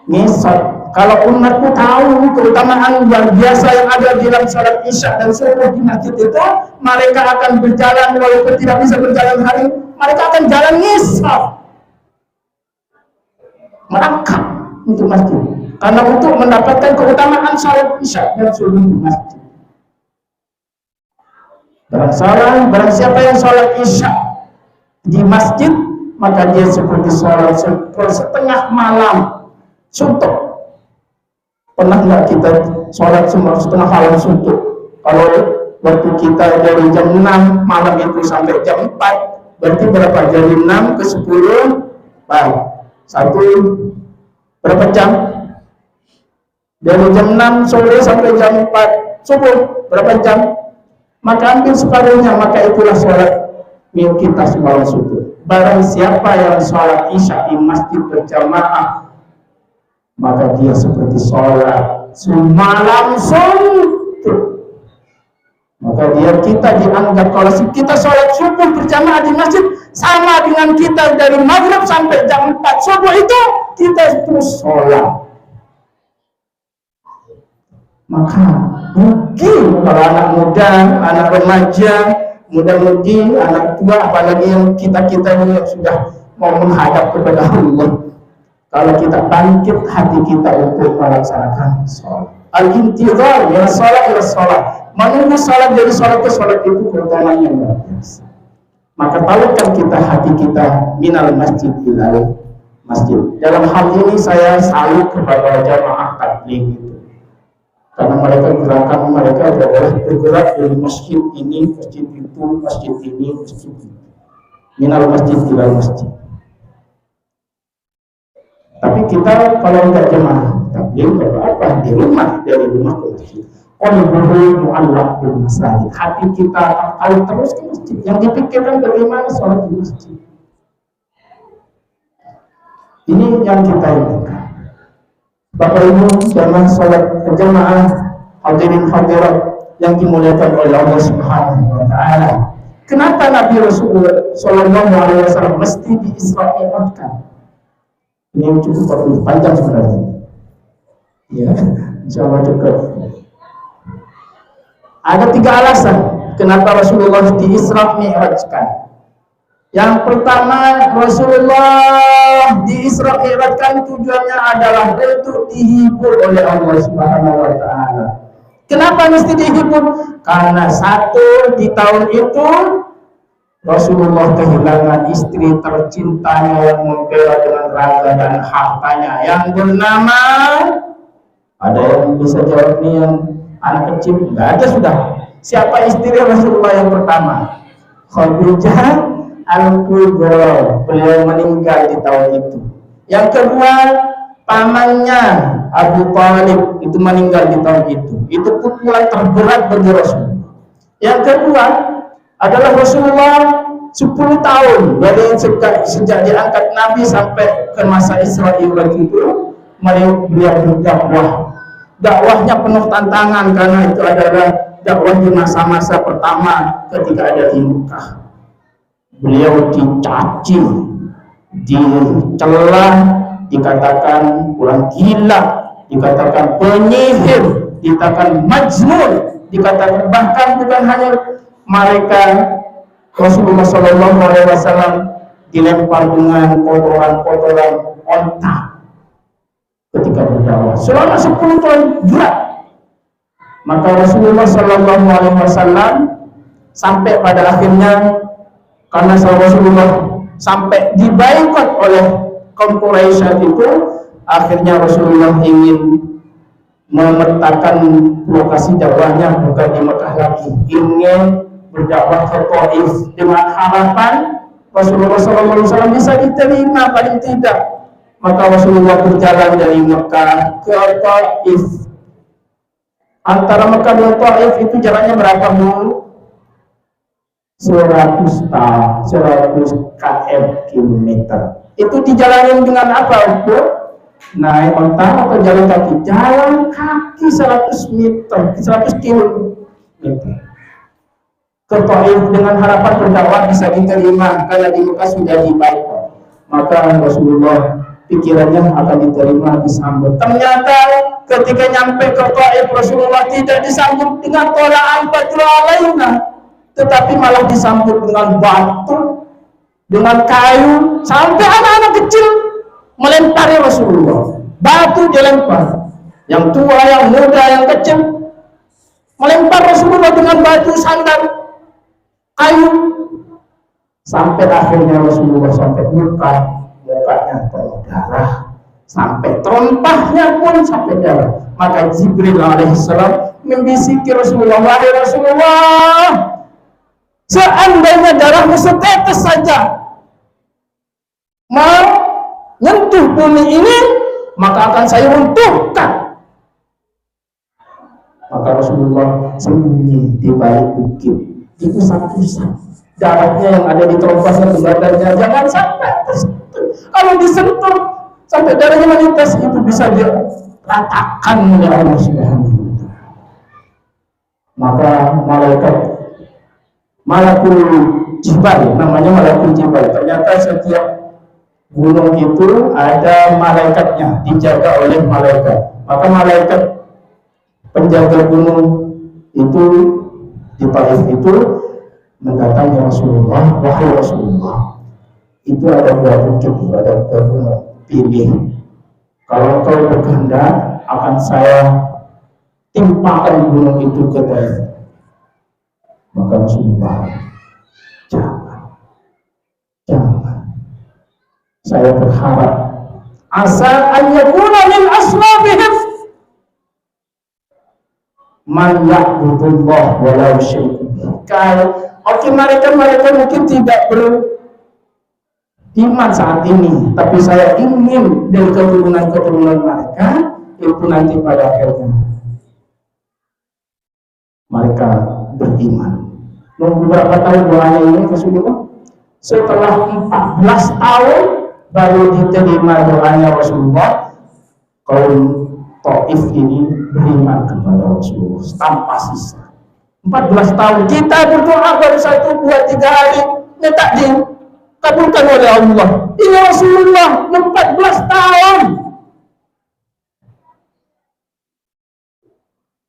ngesot. Kalau umatku tahu keutamaan yang biasa yang ada di dalam salat isya dan subuh di masjid itu, mereka akan berjalan walaupun tidak bisa berjalan hari, mereka akan jalan ngesot, merangkak untuk masjid, karena untuk mendapatkan keutamaan salat isya dan subuh di masjid. Barang siapa yang sholat isya di masjid, maka dia seperti sholat setengah malam suntuk. Pernah nggak kita sholat setengah malam suntuk? Kalau waktu kita dari jam 6 malam itu sampai jam 4, berarti berapa? Dari 6 ke 10, satu berapa jam? Dari jam 6 sore sampai jam 4 subuh, berapa jam? Maka hampir separuhnya, maka itulah sholat kita semalam subuh. Barang siapa yang sholat isya di masjid berjamaah, maka dia seperti sholat semalam suntuk. Maka kita dianggap, kalau kita sholat subuh berjamaah di masjid, sama dengan kita dari maghrib sampai jam 4 subuh itu kita terus sholat. Maka rugi kalau anak muda, anak remaja, muda-mudi, anak tua, apalagi yang kita ini yang sudah mau menghadap kepada Allah. Kalau kita bangkit hati kita untuk melaksanakan sholat. Al-intizar ya sholat ya sholat. Menunggu sholat dari sholat ke sholat itu keutamaan yang luar biasa. Maka tawarkan kita hati kita minal masjid ilal masjid. Dalam hal ini saya salut kepada jamaah tabligh itu. Karena gerakan mereka adalah bergerak dari masjid ini, masjid itu, masjid ini, masjid itu. Minal masjid ilal masjid. Tapi kita kalau tidak jemaah tabligh apa di rumah, dari rumah ke masjid. Qalbuhu mu'allaq bil masajid. Hati kita tertarik terus ke masjid. Yang dipikirkan bagaimana sholat di masjid. Ini yang kita inginkan. Bapak Ibu jamaah sholat jamaah hadirin hadirat yang dimuliakan oleh Allah Subhanahu wa taala. Kenapa Nabi Rasulullah sallallahu alaihi wasallam mesti diisrailkan? Ini cukup panjang sebenarnya. Ya, insyaallah cukup. Ada 3 alasan kenapa Rasulullah diisra mi'rajkan. Yang pertama, Rasulullah diisra mi'rajkan tujuannya adalah untuk dihibur oleh Allah Subhanahu wa taala. Kenapa mesti dihibur? Karena satu, di tahun itu Rasulullah kehilangan istri tercintanya yang membela dengan raga dan hartanya yang bernama, ada yang bisa jawab nih yang anak kecil? Enggak ada sudah. Siapa istri Rasulullah yang pertama? Khadijah Al-Kubra. Beliau meninggal di tahun itu. Yang kedua, pamannya Abu Thalib itu meninggal di tahun itu. Itu pukulan terberat bagi Rasulullah. Yang kedua adalah Rasulullah 10 tahun dari sejak diangkat Nabi sampai ke masa Isra Mi'raj itu beliau berdakwah. Dakwahnya penuh tantangan karena itu adalah dakwah di masa-masa pertama ketika ada di Mekah. Beliau dicaci, dicela, dikatakan orang gila, dikatakan penyihir, dikatakan majnun, dikatakan bahkan bukan hanya mereka, Rasulullah SAW dilempar dengan kotoran-kotoran onta ketika berdakwah selama 10 tahun berat. Maka Rasulullah SAW sampai pada akhirnya, karena Rasulullah sampai diboikot oleh kaum Quraisy itu, akhirnya Rasulullah ingin memetakan lokasi dakwahnya bukan di Mekah lagi, ingin berdakwah ke Taif dengan harapan Rasulullah SAW bisa diterima paling tidak. Maka Rasulullah berjalan dari Mekah ke Taif. Antara Mekah dan Taif itu jaraknya berapa, Bu? 100 km kilometer. Itu dijalanin dengan apa, Bu? Naik onta atau jalan kaki? Jalan kaki 100 meter, 100 kilometer. Ke Taif dengan harapan berdakwah bisa diterima karena di Mekah sudah diboikot. Maka Rasulullah pikirannya akan diterima, disambut. Ternyata ketika nyampe ke Taif, Rasulullah tidak disambut dengan tolaan badru alaina, tetapi malah disambut dengan batu, dengan kayu, sampai anak-anak kecil melempari Rasulullah. Batu dilempar, yang tua, yang muda, yang kecil melempar Rasulullah dengan batu sandal. ayo. Sampai akhirnya Rasulullah sampai mukanya penuh darah, sampai terompahnya pun sampai darah. Maka Jibril alaihissalam membisiki Rasulullah, wahai Rasulullah, seandainya darahmu setetes saja mau nyentuh bumi ini, maka akan saya runtuhkan. Maka Rasulullah sembunyi di balik bukit, diusap-usap darahnya yang ada di terompahnya ke badannya, jangan sampai tersentuh. Kalau disentuh sampai darahnya melintas, itu bisa diratakan oleh Allah Subhanahu wa Ta'ala. Maka Malakul Jibal, namanya Malakul Jibal, ternyata setiap gunung itu ada malaikatnya, dijaga oleh malaikat. Maka malaikat penjaga gunung itu di Taif itu mendatangi Rasulullah, wahai Rasulullah, itu ada dua bukit, ada dua gunung, pilih. Kalau kau berkehendak, akan saya timpakan gunung itu ke Taif. Maka Rasulullah, jangan. Saya berharap asa an yakuna min aslabihim man ya'budullah walau syirku. Oke, mereka mungkin tidak beriman saat ini, tapi saya ingin dari keturunan mereka itu nanti pada akhirnya mereka beriman. Nunggu berapa tahun doanya ini Rasulullah? Setelah 14 tahun baru diterima doanya Rasulullah, kaum Taif ini beriman kepada Rasulullah tanpa sisa. 14 tahun kita berdoa baru 1, 2, 3 hari, minta dikabulkan oleh Allah. Ini Rasulullah 14 tahun.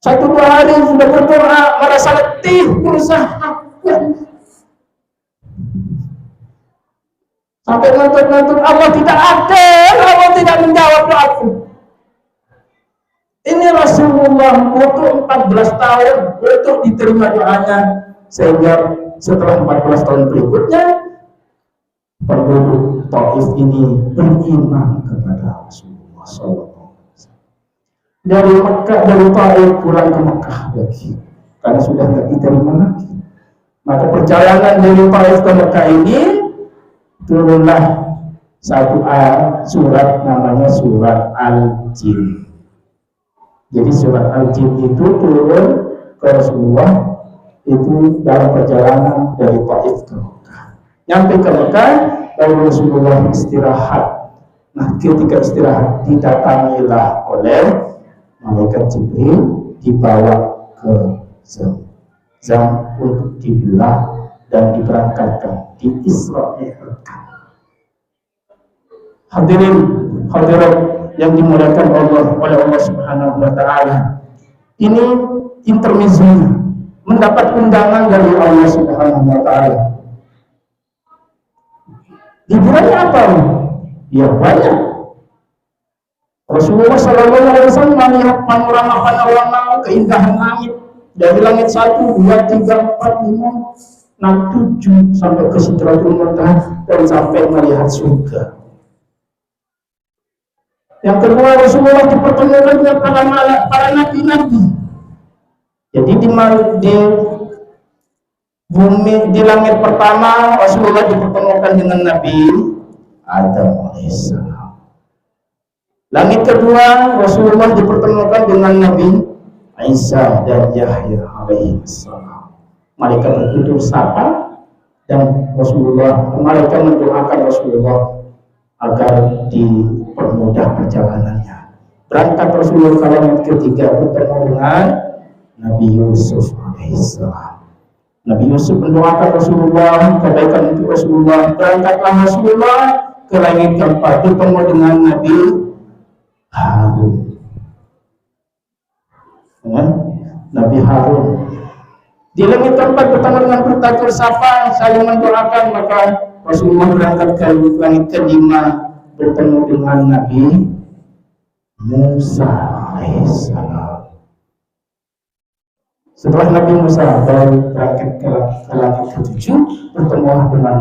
1, 2 hari sudah berdoa, merasa letih, berusaha. Sampai ngantuk-ngantuk, Allah tidak ada, Allah tidak menjawab doaku. Ini Rasulullah butuh 14 tahun untuk diterima doanya, sehingga setelah 14 tahun berikutnya penduduk Taif ini beriman kepada Rasulullah SAW. Dari Mekah, dari Taif pulang ke Mekah lagi, karena sudah tidak diterima lagi. Maka perjalanan dari Taif ke Mekah ini turunlah satu surat, namanya surat Al-Jin. Jadi surat Al-Jin itu turun ke Rasulullah itu dalam perjalanan dari Taif ke Mekah. Nyampe ke Mekah, lalu Rasulullah istirahat. Nah, ketika istirahat didatangilah oleh malaikat Jibril, dibawa ke Zam untuk dibelah dan diberangkatkan, di Isra Mi'rajkan. Hadirin hadirat yang dimuliakan oleh Allah Subhanahu wa Ta'ala, ini intermezzonya, mendapat undangan dari Allah Subhanahu wa Ta'ala. Liburannya apa? Ya banyak. Rasulullah SAW melihat panorama keindahan langit, dari langit 1, 2, 3, 4, 5, 6, 7 sampai ke Sidratul Muntaha dan sampai melihat surga. Yang kedua, Rasulullah dipertemukan dengan para nabi-nabi. Jadi di bumi, di langit pertama Rasulullah dipertemukan dengan Nabi Adam alaihissalam. Langit kedua Rasulullah dipertemukan dengan Nabi Isa dan Yahya alaihissalam. Malaikat bertutur sapa dan malaikat mendoakan Rasulullah agar dipermudah perjalanannya. Berangkat Rasulullah ke langit ketiga bertemu dengan Nabi Yusuf alaihissalam. Nabi Yusuf mendoakan Rasulullah, kebaikan untuk Rasulullah. Berangkatlah Rasulullah ke langit keempat bertemu dengan Nabi Harun. Nabi Harun. Di langit keempat bertemu dengan bertakur sapa, saling mendoakan. Maka Rasulullah berangkat ke langit kelima bertemu dengan Nabi Musa alaihissalam. Setelah Nabi Musa berangkat ke langit ketujuh, bertemu dengan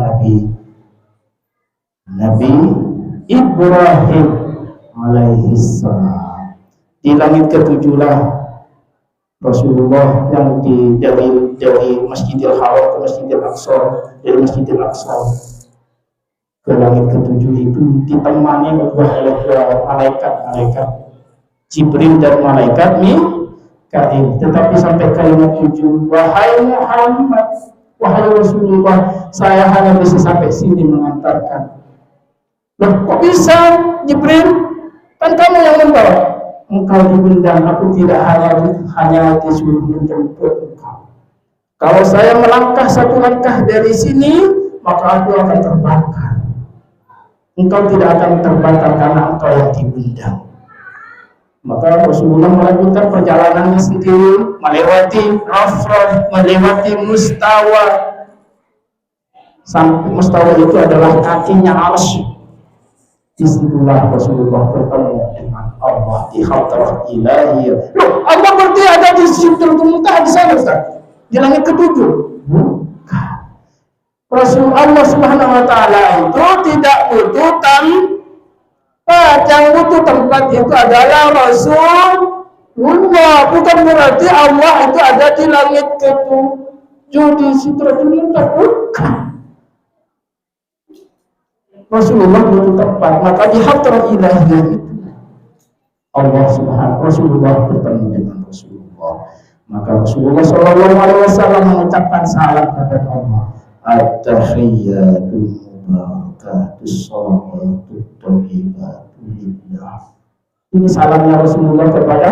Nabi Ibrahim alaihi salam. Di langit ketujuhlah Rasulullah yang dari Masjidil Haram ke Masjidil Aqsa, dari Masjidil Aqsa ke langit ketujuh itu ditemani oleh dua malaikat Jibril dan malaikat Mikail. Tetapi sampai kalimat 7, wahai Muhammad, wahai Rasulullah, saya hanya bisa sampai sini mengantarkan. Loh, kok bisa Jibril? Kan kamu yang membawa. Engkau diundang, aku tidak hanya disuruh menjemput engkau. Kalau saya melangkah satu langkah dari sini, maka aku akan terbakar. Engkau tidak akan terbakar karena engkau yang diundang. Maka Rasulullah melanjutkan perjalanannya sendiri, melewati Rafraf, melewati Mustawa. Sampai Mustawa itu adalah kakinya Arsy. Disitulah Rasulullah bertemu dengan Allah di hadrah ilahiyah. Loh, Allah berarti ada di Sidratul Muntaha di sana, Ustaz? Di langit ketujuh? Bukan. Rasul Allah Subhanahu wa taala itu tidak butuh tempat. Yang butuh tempat itu adalah Rasulullah. Bukan berarti Allah itu ada di langit ketujuh di Sidratul Muntaha. Bukan. Rasulullah butuh tempat, maka di hadrah ilahiyah itu Allah Subhanahu Rasulullah bertemu dengan Rasulullah. Maka Rasulullah Shallallahu Alaihi Wasallam mengucapkan salam kepada Allah. At-tahiyyatu mubarakatus salawatu thayyibatu lillah. Ini salamnya Rasulullah kepada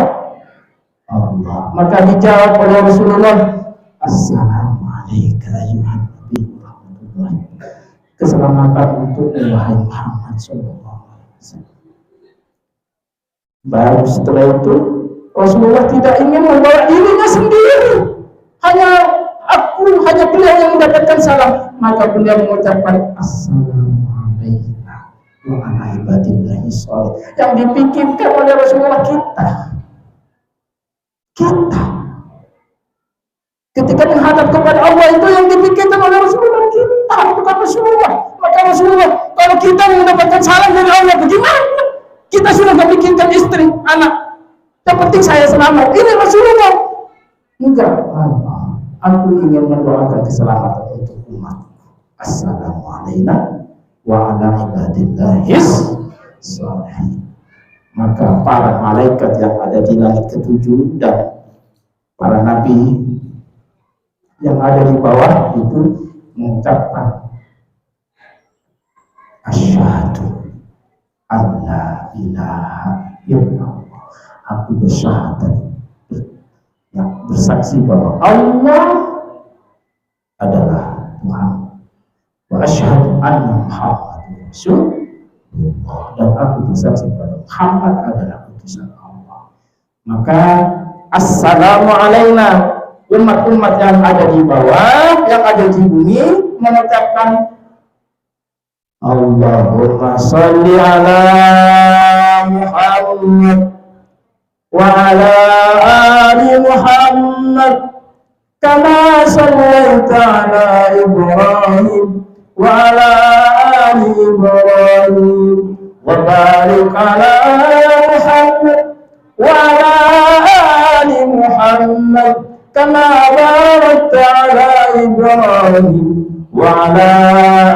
Allah. Maka dijawab oleh Rasulullah, Assalamualaikum ayuhan Nabi warahmatullahi wabarakatuh. Keselamatan untuk wahai Muhammad sallallahu alaihi wasallam. Baru setelah itu Rasulullah tidak ingin membawa dirinya sendiri. Hanya beliau yang mendapatkan salam. Maka beliau mengucapkan Assalamualaikum wa ala ibadillahi sholih. Yang dipikirkan oleh Rasulullah kita. Ketika menghadap kepada Allah itu yang dipikirkan oleh Rasulullah kita, bukan Rasulullah. Maka Rasulullah, kalau kita mendapatkan salam dari Allah, bagaimana? Kita sudah memikirkan istri, anak. Yang penting saya selamat. Ini Rasulullah. Enggak, Allah. Aku ingin mendoakan keselamatan untuk umat. Assalamualaikum wa ala ibadillahis sholihin. Maka para malaikat yang ada di langit ketujuh dan para nabi yang ada di bawah itu mengucapkan asyhadu alla ilaha illallah. Aku bersyahadat, bersaksi bahwa Allah adalah Tuhan. Wa asyhadu anna Muhammadar Rasulullah, dan aku bersaksi bahwa Muhammad adalah utusan Allah. Maka assalamu alaina, umat-umat yang ada di bawah, yang ada di bumi mengucapkan Allahumma sholli ala Muhammad wa ala ali Muhammad kama shallaita ala Ibrahim wa ala ali Ibrahim wa barik ala Muhammad wa ala ali Muhammad kama barakta ala Ibrahim wa ala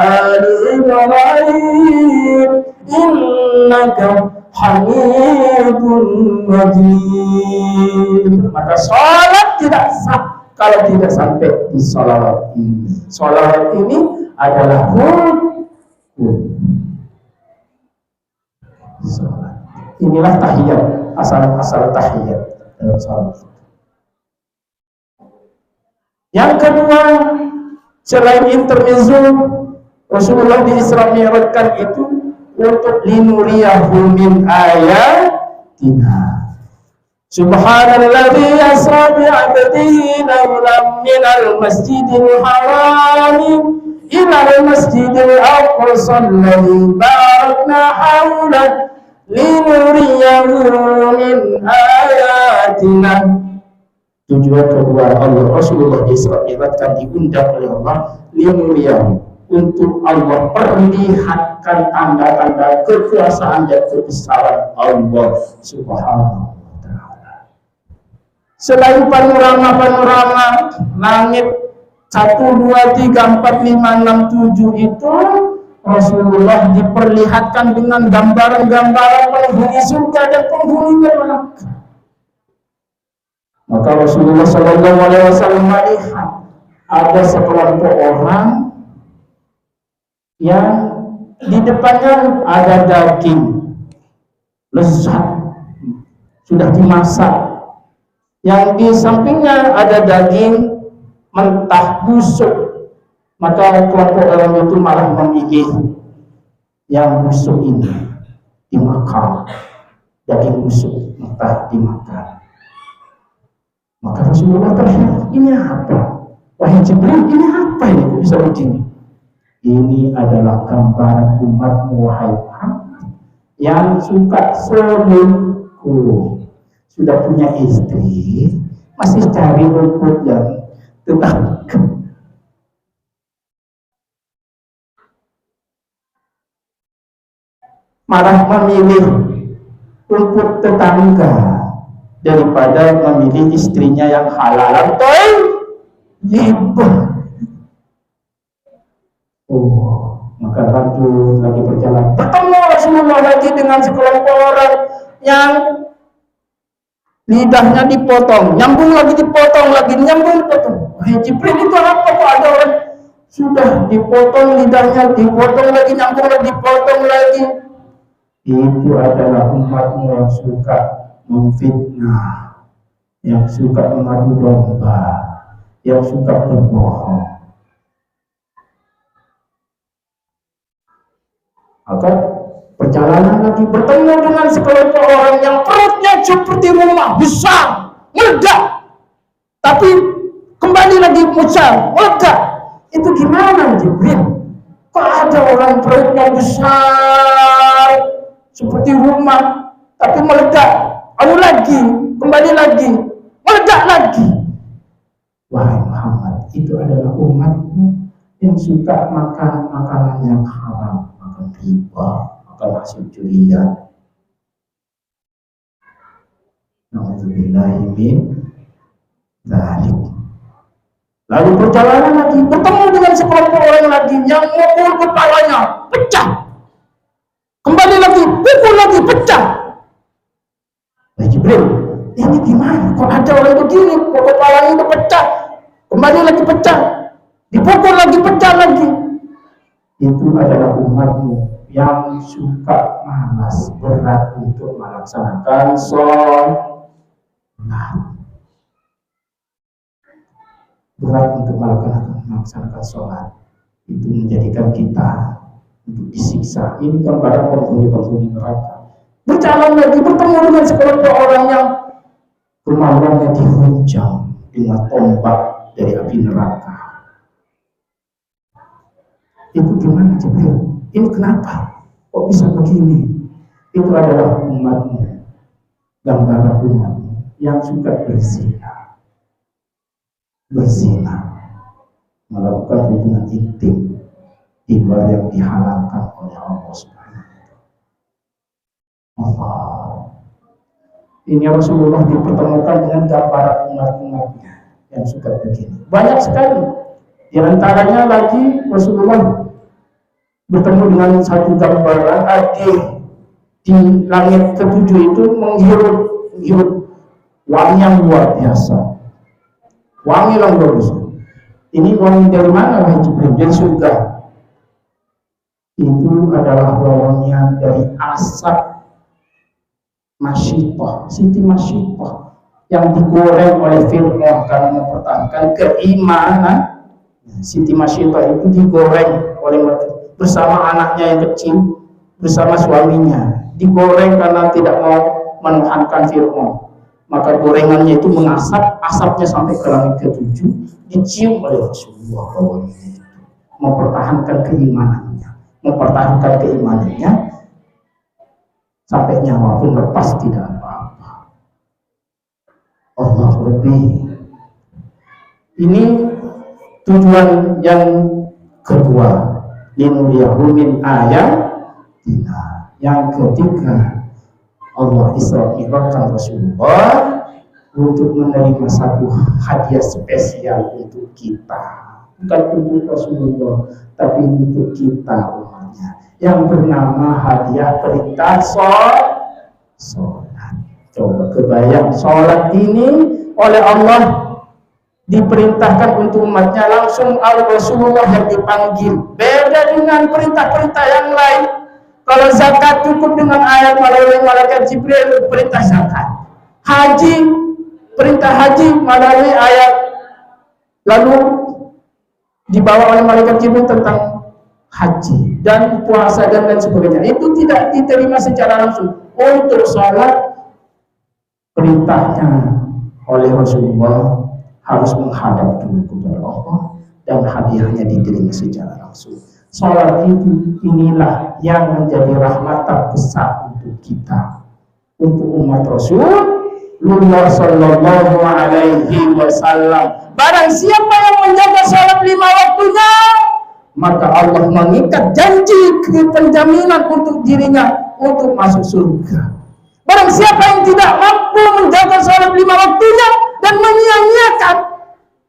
ali Ibrahim innaka Hamidun Majid. Maka salat tidak sah kalau tidak sampai di salawat ini. Salawat ini adalah rukun salat. Inilah tahiyat, asal tahiyat dalam salat. Yang kedua, selain intermezzo, Rasulullah di Isra Mi'rajkan itu untuk linuriyahu min ayatina. Subhanalladzi asra bi 'abdihi minal masjidil haram ila al-masjidil aqsa alladzi barakna hawlahu linuriyahu min ayatina. Tujuan kedua, Allah Rasulullah Isra Mi'raj diundang oleh Allah limuliyahu, untuk Allah perlihatkan tanda-tanda kekuasaan dan kebesaran Allah Subhanahu wa Ta'ala. Selain panorama-panorama langit 1, 2, 3, 4, 5, 6, 7 itu, Rasulullah diperlihatkan dengan gambaran-gambaran penghuni surga dan penghuni neraka. Maka Rasulullah Shallallahu Alaihi Wasallam melihat ada sekelompok orang yang di depannya ada daging lezat sudah dimasak, yang di sampingnya ada daging mentah busuk. Maka kelompok orang itu malah memilih yang busuk ini dimakan, daging busuk mentah dimakan. Maka Rasulullah terheran, ini apa? Wahai Jibril, ini apa ini? Kok bisa begini? Ini adalah gambaran umatmu, wahai Muhammad, yang suka selingkuh. Sudah punya istri, masih cari rumput yang tetap. Malah memilih rumput tetangga daripada memilih istrinya yang halal thayyibah. Maka lanjut lagi berjalan. Bertemu Rasulullah lagi dengan sekelompok orang yang lidahnya dipotong, nyambung lagi dipotong lagi, nyambung dipotong. Wahai Jibril, itu apa? Kok ada orang sudah dipotong lidahnya, dipotong lagi, nyambung lagi, dipotong lagi. Itu adalah umatmu yang suka memfitnah, yang suka mengadu domba, yang suka berbohong. Maka perjalanan lagi bertemu dengan sekelompok orang yang perutnya seperti rumah besar, meledak, tapi kembali lagi besar, meledak. Itu gimana Jibril? Kok ada orang perutnya besar seperti rumah, tapi meledak? Lalu lagi, kembali lagi, meledak lagi. Wahai Muhammad, itu adalah umatmu yang suka makan makanan yang haram, makan riba, makan hasil curian. Na'udzubillahi min dzalik. Lalu perjalanan lagi, bertemu dengan sekelompok orang lagi yang memukul kepalanya, pecah. Kembali lagi, pukul lagi, pecah. Nah Jibril, ini gimana? Kok ada orang begini? Kok kepalanya itu pecah? Kembali lagi pecah, dipukul lagi, pecah lagi. Itu adalah umatmu yang suka malas, berat untuk melaksanakan sholat. Berat untuk melaksanakan sholat. Itu menjadikan kita untuk disiksa. Ini gambaran penghuni neraka. Berjalan lagi, bertemu dengan sekelompok orang yang kemaluannya dihunjam dengan tombak dari api neraka. Itu gimana Jibril? Ini kenapa? Kok bisa begini? Itu adalah umatmu, gambaran umatmu yang suka berzina, melakukan hubungan intim di luar yang dihalalkan oleh Allah Subhanahu. Allah. Ini Rasulullah dipertemukan dengan gambaran umat-umatnya yang suka begini. Banyak sekali. Di antaranya lagi Rasulullah bertemu dengan satu gambaran di langit ketujuh itu menghirup wangi yang luar biasa. Wangi yang luar biasa. Ini wangi dari mana? Wahai Jibril? Dari surga. Itu adalah wangian dari asap Masyitah, Siti Masyitah yang digoreng oleh Fir'aun karena mempertahankan keimanan. Siti Masyitah itu digoreng oleh mereka bersama anaknya yang kecil, bersama suaminya, digoreng karena tidak mau menuhankan Fir'aun. Maka gorengannya itu mengasap, asapnya sampai ke langit ketujuh, dicium oleh Rasulullah bahwa itu mempertahankan keimanannya sampai nyawa pun lepas, tidak apa-apa. Allah lebih Ini tujuan yang kedua, linuriyahu min ayatina. Yang ketiga, Allah Isra Mi'rajkan Rasulullah untuk menerima satu hadiah spesial untuk kita, bukan untuk Rasulullah tapi untuk kita umatnya, yang bernama hadiah perintah sholat. Coba kebayang, sholat ini oleh Allah diperintahkan untuk umatnya, langsung Rasulullah yang dipanggil. Beda dengan perintah-perintah yang lain. Kalau zakat cukup dengan ayat melalui malaikat Jibril, perintah zakat. Haji, perintah haji melalui ayat, lalu dibawa oleh malaikat Jibril tentang haji dan puasa dan lain sebagainya. Itu tidak diterima secara langsung. Untuk sholat, perintahnya oleh Rasulullah harus menghadap dulu kepada Allah dan hadiahnya diterima secara langsung. Sholat itu inilah yang menjadi rahmat terbesar untuk kita, untuk umat Rasulullah Sallallahu Alaihi Wasallam. Barang siapa yang menjaga sholat 5 waktunya, maka Allah mengikat janji penjaminan untuk dirinya untuk masuk surga. Barang siapa yang tidak mampu menjaga sholat 5 waktunya dan menyia-nyiakan,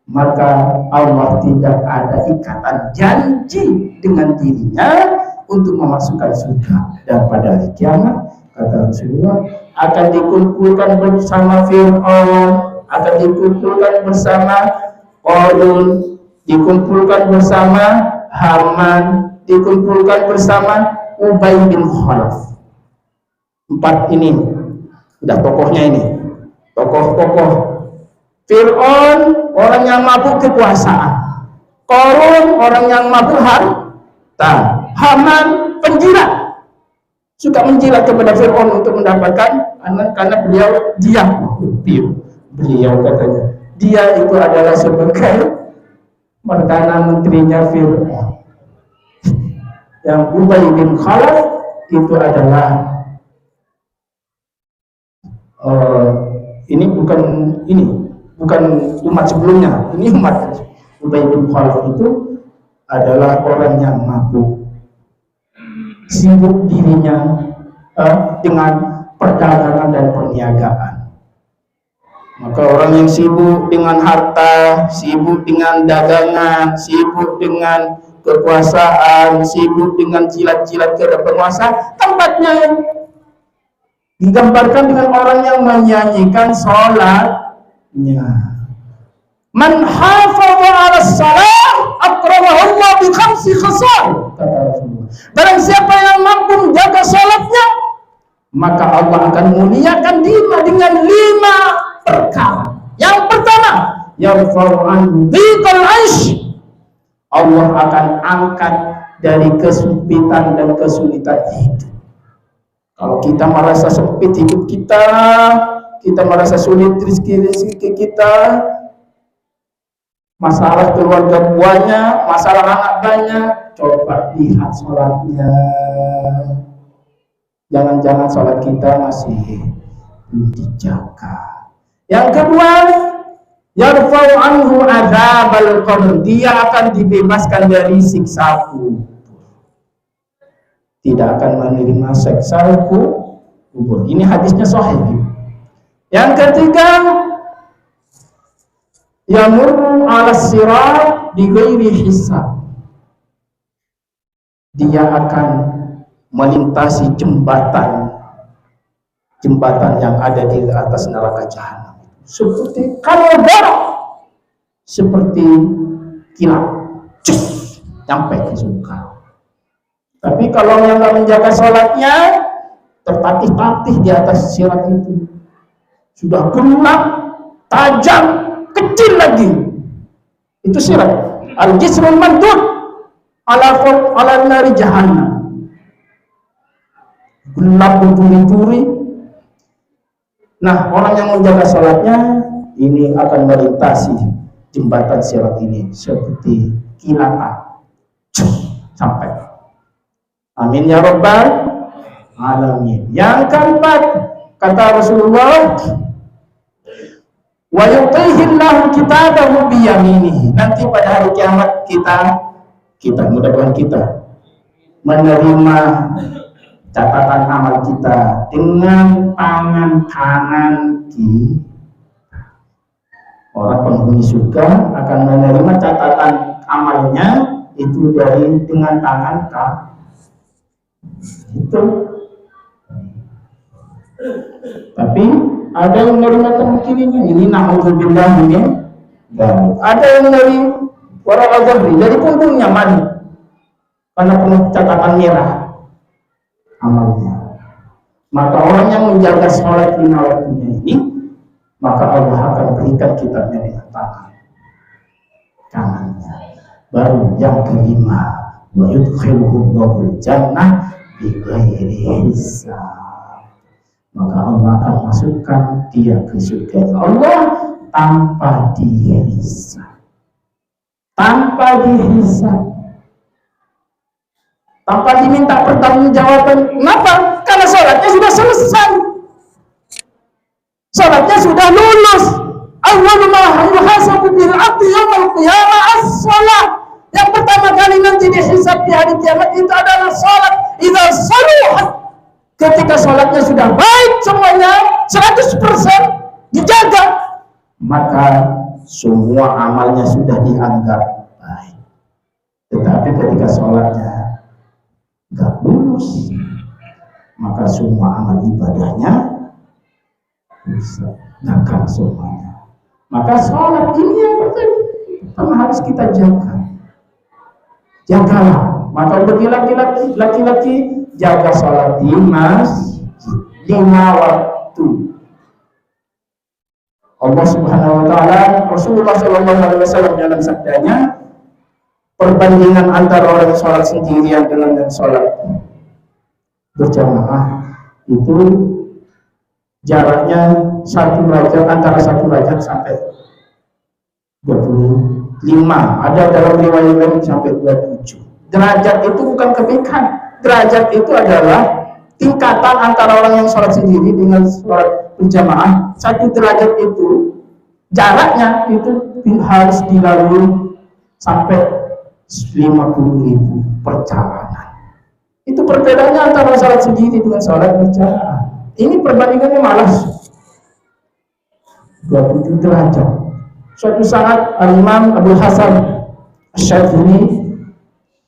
maka Allah tidak ada ikatan janji dengan dirinya untuk memasukkan surga. Dan pada hari kiamat, kata Rasulullah, akan dikumpulkan bersama Fir'aun, akan dikumpulkan bersama Qarun, dikumpulkan bersama Haman, dikumpulkan bersama Ubay bin Khalaf. 4 ini udah tokohnya ini, tokoh-tokoh. Fir'aun orang yang mabuk kekuasaan, Qarun orang yang mabuk harta, Haman penjilat, suka menjilat kepada Fir'aun untuk mendapatkan anak, karena beliau katanya dia itu adalah sebagai perdana menterinya Fir'aun. Yang Ubay bin Khalaf itu adalah bukan umat sebelumnya, ini umat. Ubay bin Khalaf itu adalah orang yang mabuk, sibuk dirinya dengan perdagangan dan perniagaan. Maka orang yang sibuk dengan harta, sibuk dengan dagangan, sibuk dengan kekuasaan, sibuk dengan jilat-jilat kepada penguasa, tempatnya digambarkan dengan orang yang menyanyikan sholatnya. Man hafadha 'ala shalah akramahu Allah bi 5 khisal, kata Rasulullah. Barang siapa yang mampu menjaga sholatnya, maka Allah akan muliakan dia dengan 5 perkara. Yang pertama, yarfa'u an dhiqal 'aish, Allah akan angkat dari kesempitan dan kesulitan hidup. Kalau kita merasa sempit hidup kita merasa sulit rezeki kita, masalah keluarga banyak, masalah anak banyak, coba lihat sholatnya. Jangan-jangan sholat kita masih belum dijaga. Yang kedua, yarfa'u anhu adzabal qabr, dia akan dibebaskan dari siksa kubur. Tidak akan menerima siksa kubur. Ini hadisnya sahih. Yang ketiga, yamurru 'ala sirat bi ghairi hisab, dia akan melintasi jembatan yang ada di atas neraka jahanam, seperti kalbar, seperti kilat, sampai ke surga. Tapi kalau yang nggak menjaga sholatnya, tertatih-tatih di atas sirat itu, sudah gelap, tajam, kecil lagi. Itu sirat. Al-jisrul mandud ala nari jahannam. Gelap berduri-duri. Nah, orang yang menjaga sholatnya ini akan melintasi jembatan sirat ini seperti kilatan, sampai. Amin ya rabbal alamin. Yang keempat, kata Rasulullah, Wa yutihillahu kitabahu biyaminihi. Nanti pada hari kiamat kita mudah-mudahan kita menerima catatan amal kita dengan tangan kanan kita. Orang penghuni surga akan menerima catatan amalnya itu dengan tangan kanan. Itu. Tapi ada yang menerima tangan kirinya. Ini na'udzubillah ini. Ada yang dari waraq al-zahri, dari punggungnya mandi. Karena penuh catatan merah amalnya. Maka orang yang menjaga sholat lima waktunya ini, maka Allah akan berikan kitabnya dengan tangan kanannya. Baru yang kelima, wa yudkhiluhul jannah bighairi hisab. Maka Allah akan masukkan dia ke surga Allah tanpa dihisab. Tanpa dihisab. Tanpa diminta pertanggungjawaban. Kenapa? Karena sholatnya sudah selesai. Sholatnya sudah lulus. Awwalu ma yuhasabu bil 'abdi yaumil qiyamah as-shalah. Yang pertama kali nanti dihisab di hari kiamat itu adalah sholat. Idza shaluhat. Ketika sholatnya sudah baik semuanya 100% dijaga, maka semua amalnya sudah dianggap baik. Tetapi ketika sholatnya gak lulus, maka semua amal ibadahnya bisa gagal semuanya. Maka sholat ini yang pertama harus kita jaga. Jagalah. Maka bagi laki-laki jaga sholat di masjid 5 waktu. Allah Subhanahu wa taala, Rasulullah sallallahu alaihi wasallam dalam sabdanya, perbandingan antara orang yang sholat sendirian dengan yang sholat berjamaah itu jaraknya 1 derajat, antara 1 derajat sampai 25. Ada dalam riwayat lain sampai 27. Derajat itu bukan kebaikan. Derajat itu adalah tingkatan antara orang yang sholat sendiri dengan sholat berjamaah. 1 derajat itu jaraknya itu harus dilalui sampai 50.000 perjalanan. Itu perbedaannya antara sholat sendiri dengan sholat berjamaah. Ini perbandingannya malas 27 derajat. Suatu saat Al-Imam Abu Hasan Asy-Syadzili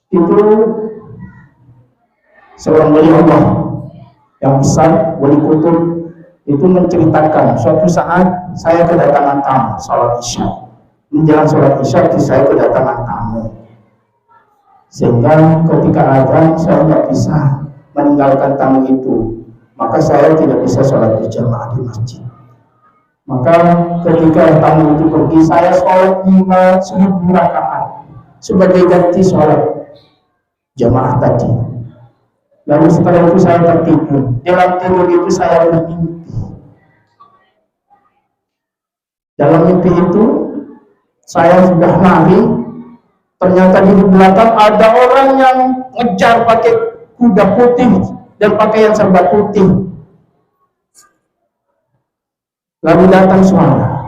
itu seorang wali Allah yang besar, wali kutub, itu menceritakan suatu saat saya kedatangan tamu sholat isya. Menjelang sholat isya saya kedatangan tamu, sehingga ketika azan saya tidak bisa meninggalkan tamu itu, maka saya tidak bisa sholat berjamaah di masjid. Maka ketika tamu itu pergi, saya sholat 1000 rakaat sebagai ganti sholat jamaah tadi. Lalu setelah itu saya tertidur. Dalam tidur itu saya bermimpi. Dalam mimpi itu saya sudah lari. Ternyata di belakang ada orang yang ngejar pakai kuda putih dan pakaian serba putih. Lalu datang suara,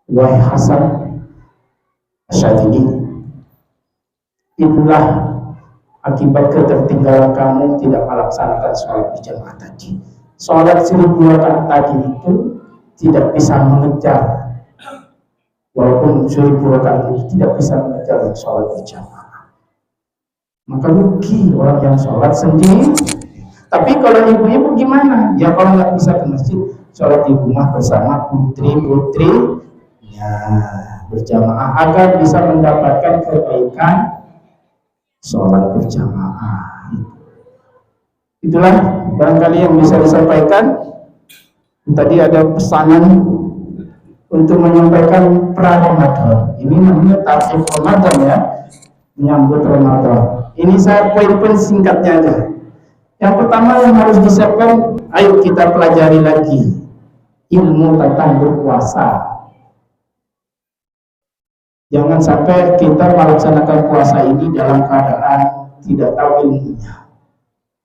wahai Hasan Asy-Syadzili, itulah akibat ketertinggalan kamu tidak melaksanakan sholat berjamaah tadi. Sholat 1000 rakaat tadi itu tidak bisa mengejar, walaupun 1000 rakaat itu tidak bisa mengejar sholat berjamaah. Maka rugi orang yang sholat sendiri. Tapi kalau ibu-ibu gimana? Ya kalau nggak bisa ke masjid, sholat di rumah bersama putri-putrinya berjamaah agar bisa mendapatkan kebaikan sholat berjamaah. Itulah barangkali yang bisa disampaikan. Tadi ada pesanan untuk menyampaikan pra-Ramadan. Ini namanya tarsif Ramadan ya, menyambut Ramadan. Ini saya poin-poin singkatnya aja. Yang pertama yang harus disiapkan, ayo kita pelajari lagi ilmu tentang berpuasa. Jangan sampai kita melaksanakan puasa ini dalam keadaan tidak tahu ilmunya.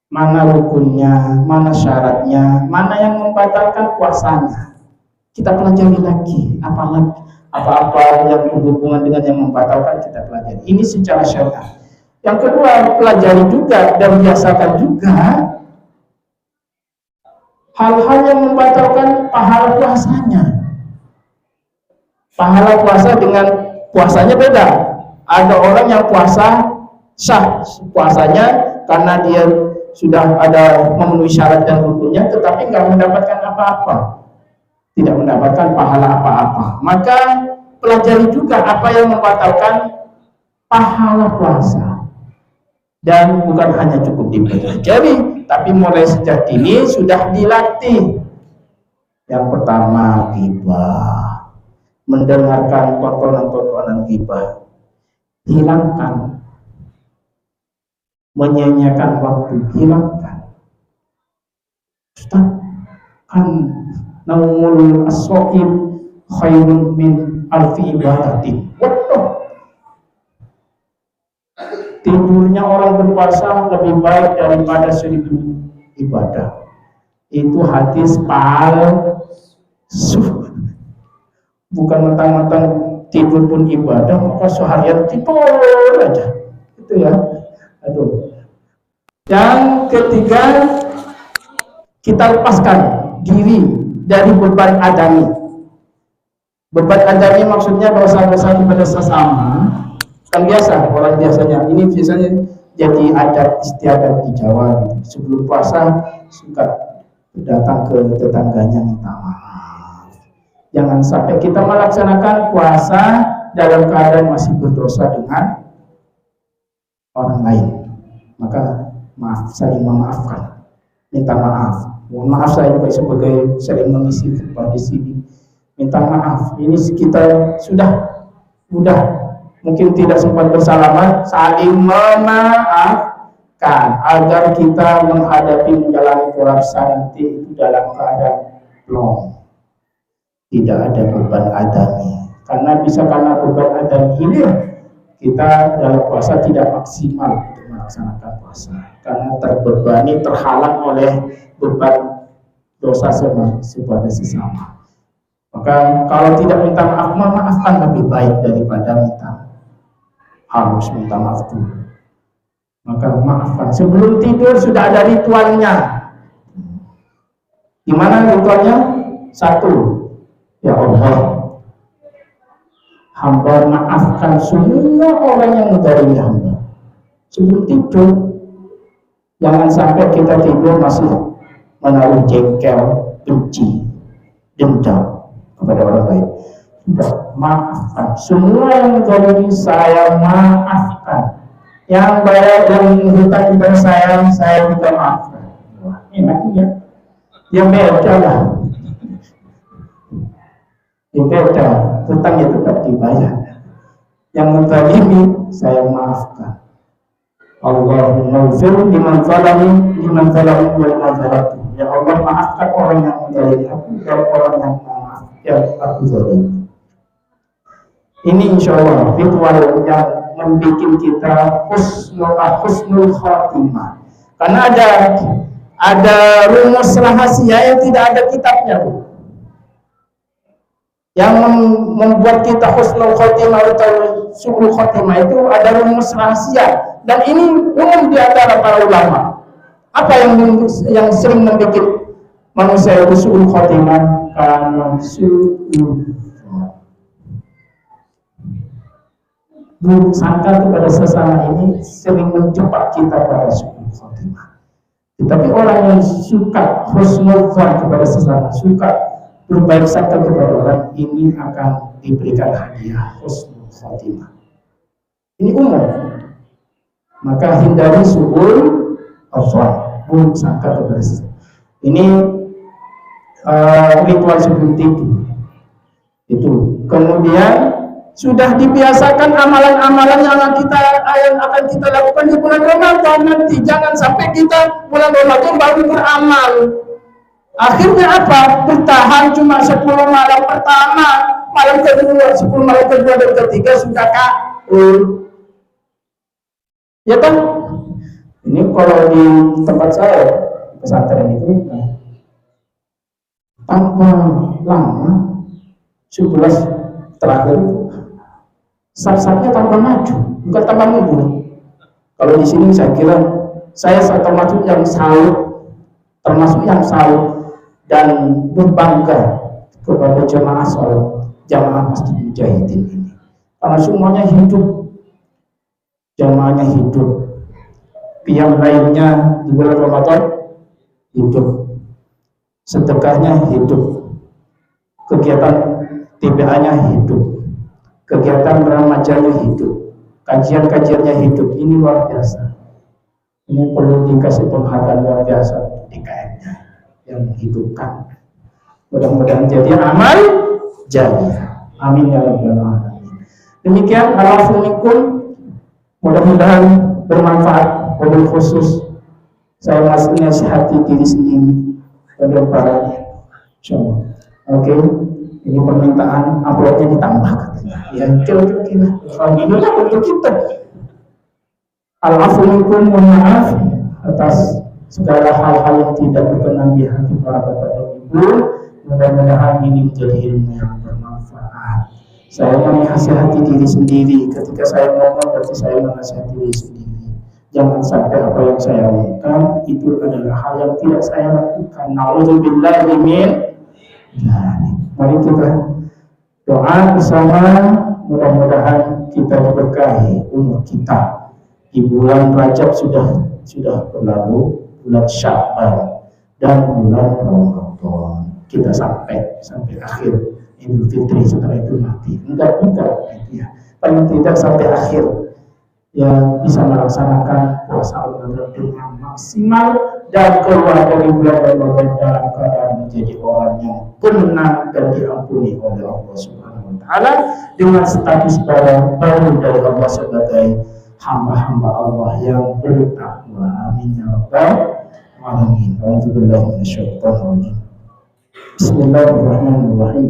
Mana rukunnya, mana syaratnya, mana yang membatalkan puasanya. kita pelajari lagi, apa-apa yang berhubungan dengan yang membatalkan kita pelajari. Ini secara syariat. Yang kedua, pelajari juga dan biasakan juga hal-hal yang membatalkan pahala puasanya. Pahala puasa dengan puasanya beda. Ada orang yang puasa sah puasanya karena dia sudah ada memenuhi syarat dan rukunnya, tetapi nggak mendapatkan apa-apa, tidak mendapatkan pahala apa-apa. Maka pelajari juga apa yang membatalkan pahala puasa. Dan bukan hanya cukup dipelajari, tapi mulai sejak dini sudah dilatih. Yang pertama, ghibah. Mendengarkan tontonan-tontonan ghibah. Hilangkan. Menyanyiakan waktu, hilangkan. Ustaz, kan naumul as-so'im khairun min alfi ibadatin. Waduh. Tidurnya orang berpuasa lebih baik daripada 1000 ibadah. Itu hadis palsu. Bukan mentang-mentang tidur pun ibadah, maka seharian tidur aja. Itu ya. Aduh. Yang ketiga, kita lepaskan diri dari beban adami. Beban adami maksudnya dosa-dosa kepada sesama. Kan biasa, orang biasanya, ini biasanya jadi adat istiadat di Jawa gitu. Sebelum puasa suka datang ke tetangganya minta maaf. Jangan sampai kita melaksanakan puasa dalam keadaan masih berdosa dengan orang lain. Maka maaf, saling memaafkan, minta maaf. Mohon maaf, saya juga sebagai sering mengisi khutbah di sini, minta maaf. Ini kita sudah mungkin tidak sempat bersalaman, saling memaafkan agar kita menghadapi menjalani puasa nanti itu dalam keadaan plong, tidak ada beban adami. Karena beban adami ini kita dalam puasa tidak maksimal untuk melaksanakan puasa karena terbebani, terhalang oleh beban dosa kepada sesama. Maka kalau tidak minta maaf, memaafkan lebih baik daripada harus minta maaf dulu. Maka maafkan. Sebelum tidur sudah ada ritualnya. Gimana ritualnya? 1, ya Allah, hamba maafkan semua orang yang mendolimi hamba. Sebelum tidur, jangan sampai kita tidur masih menaruh jengkel, benci, dendam kepada orang lain. Sudah, maafkan semua yang mendolimi saya, maafkan. Yang bayar dan hutang kepada saya juga maafkan. Wah, enak ya. Yang beda lah. Yang beda, hutangnya tetap dibayar. Yang mendolimi saya maafkan. Allahumma ighfir liman zalami wal mazalatu. Ya Allah, maafkan orang yang mendolimi aku dan orang yang aku zalimi. Ini insya Allah ritual yang membuat kita husnul khatimah. Karena ada rumus rahasia yang tidak ada kitabnya. Yang membuat kita husnul khatimah atau su'ul khatimah itu ada rumus rahasia. Dan ini umum di antara para ulama. Apa yang sering membuat manusia itu su'ul khatimah? Karena buruk sangka kepada sesama ini sering menjebak kita pada su'ul khatimah. Tetapi orang yang suka husnul dzan kepada sesama, suka berbaik sangka kepada orang, ini akan diberikan hadiah husnul khatimah. Ini umum. Maka hindari su'ul dzan, buruk sangka kepada sesama. Ini ritual sebelum tidur. Itu. Kemudian sudah dibiasakan amalan-amalan yang akan kita lakukan di bulan Ramadan nanti. Jangan sampai kita bulan Ramadan baru beramal. Akhirnya apa? Bertahan cuma 10 malam pertama, malam kedua, 10 malam kedua dan ketiga sudah kabur. Ya kan? Ini kalau di tempat saya, pesantren itu tanpa lama 11 terakhir saf-safnya tanpa maju, bukan tanpa mundur. Kalau di sini saya kira saya termasuk yang salut dan berbangga kepada jamaah Masjid Mujahidin ini, karena semuanya hidup, jamaahnya hidup, pihak lainnya di bulan Ramadan hidup, sedekahnya hidup, kegiatan TPA-nya hidup, kegiatan ramajanya hidup, kajian-kajiannya hidup. Ini luar biasa. Ini perlu dikasih penghargaan luar biasa DKM-nya yang menghidupkan. Mudah-mudahan jadi amal jariah. Amin ya rabbal alamin. Demikian alhamdulillah, mudah-mudahan bermanfaat. Wabil khusus saya masih nasihati diri sendiri pada para insyaallah. Oke, ini permintaan uploadnya ditambah katanya. Ya, kira-kira alhamdulillah untuk kita. Alhamdulillah, mohon maaf atas segala hal-hal yang tidak berkenan di hati para bapak dan ibu. Mudah-mudahan ini menjadi ilmu yang bermanfaat. Saya menasihati diri sendiri. Ketika saya ngomong berarti saya menasihati diri sendiri. Jangan sampai apa yang saya lakukan itu adalah hal yang tidak saya lakukan. Na'udzubillahi min dzalik. Mari kita doa bersama, mudah-mudahan kita diberkahi umur kita. Di bulan Rajab sudah berlalu, bulan Sya'ban dan bulan Ramadan. Kita sampai akhir Idul Fitri, setelah itu mati. Enggak ya. Paling tidak sampai akhir ya bisa melaksanakan puasa Ramadan dengan maksimal dan keluar dari bulan Ramadan dalam keadaan menjadi orang yang benar dan diampuni oleh Allah Subhanahu wa taala dengan status baru dari Allah sebagai hamba-hamba Allah yang bertakwa. Amin ya rabbal alamin. A'udzubillahi minasyaitonir rajim. Bismillahirrahmanirrahim.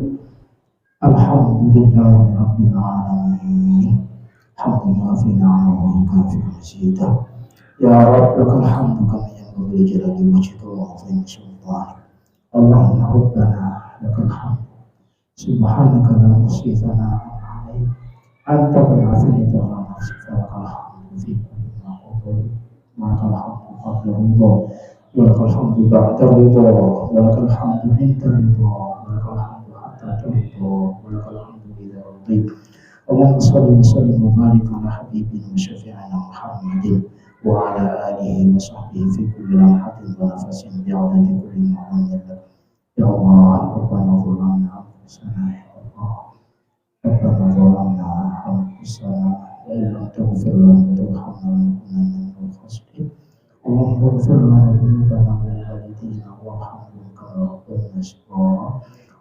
Alhamdulillahi rabbil alamin. Hamdulillah fi ni'amihi wa fi masjidah. Ya Rabb, lakal hamdu kama yanbaghi li jalali wajhika wa 'azimi sultanik. Allahumma rabbana lakal hamdu. Subhanaka la nuhsi thana'an 'alaik. Anta kama athnayta 'ala nafsika lakal hamdu fi kulli ma qadayt. Lakal hamdu qabla ridha. ولك الحمد بعد الرضا، ولك الحمد عند الرضا، ولك الحمد حتى ترضى، ولك الحمد إذا رضيت. اللهم صل وسلم وبارك على حبيبنا وشفيعنا محمد وعلى آله وصحبه في كل لمحة ونفس بعدد كل معلوم لك. يا الله، ربنا ظلمنا أنفسنا، يا الله ربنا ظلمنا أنفسنا، وإن لم تغفر لنا وترحمنا لنكونن من الخاسرين. اللهم اغفر لنا ذنوبنا ولوالدينا وارحمهم كما ربونا صغارا.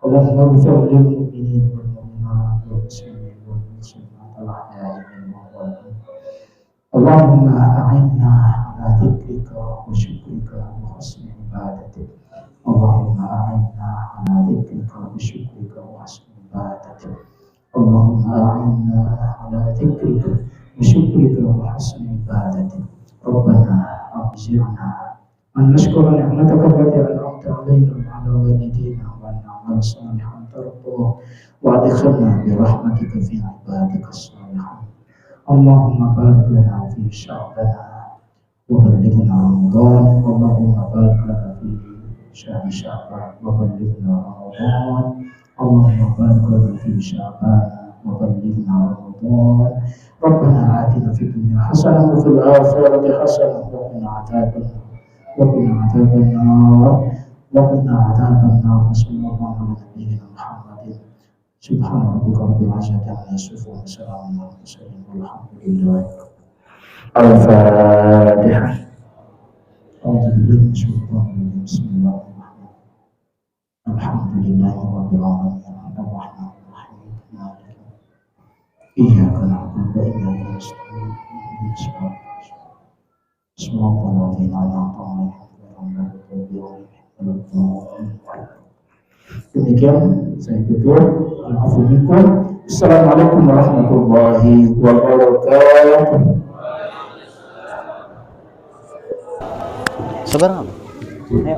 اللهم اغفر للمؤمنين والمؤمنات والمسلمين والمسلمات الاحياء منهم والاموات. اللهم اعنا على ذكرك وشكرك وحسن عبادتك. اللهم اعنا على ذكرك وشكرك وحسن عبادتك. اللهم اعنا على ذكرك وشكرك وحسن عبادتك. ربنا أوزعنا أن نشكر نعمتك التي أنعمت علينا وعلى والدينا وأن نعمل صالحا ترضاه وأدخلنا برحمتك في عبادك الصالحين. اللهم بارك لنا في شعبنا وبلغنا رمضان. اللهم بارك لنا في شهر شعبان وبلغنا رمضان. اللهم بارك لنا في شعبان وبلغنا رمضان. ربنا آتنا في الدنيا حسنة وفي الآخرة حسنة وقنا عذاب النار. وقنا عذاب النار. وصلى الله على نبينا محمد. سبحان ربك رب العزة عما يصفون وسلام على المرسلين والحمد لله. الفاتحة. أعوذ بالله من الشيطان الرجيم. بسم الله الرحمن الرحيم. الحمد لله رب العالمين الرحمن الرحيم مالك إياك نعبد وإياك نستعين اهدنا الصراط الذين أنعمت عليهم غير المغضوب عليهم ولا الضالين. Demikian saya tutup. Assalamualaikum warahmatullahi wabarakatuh. Sabar. Ayo.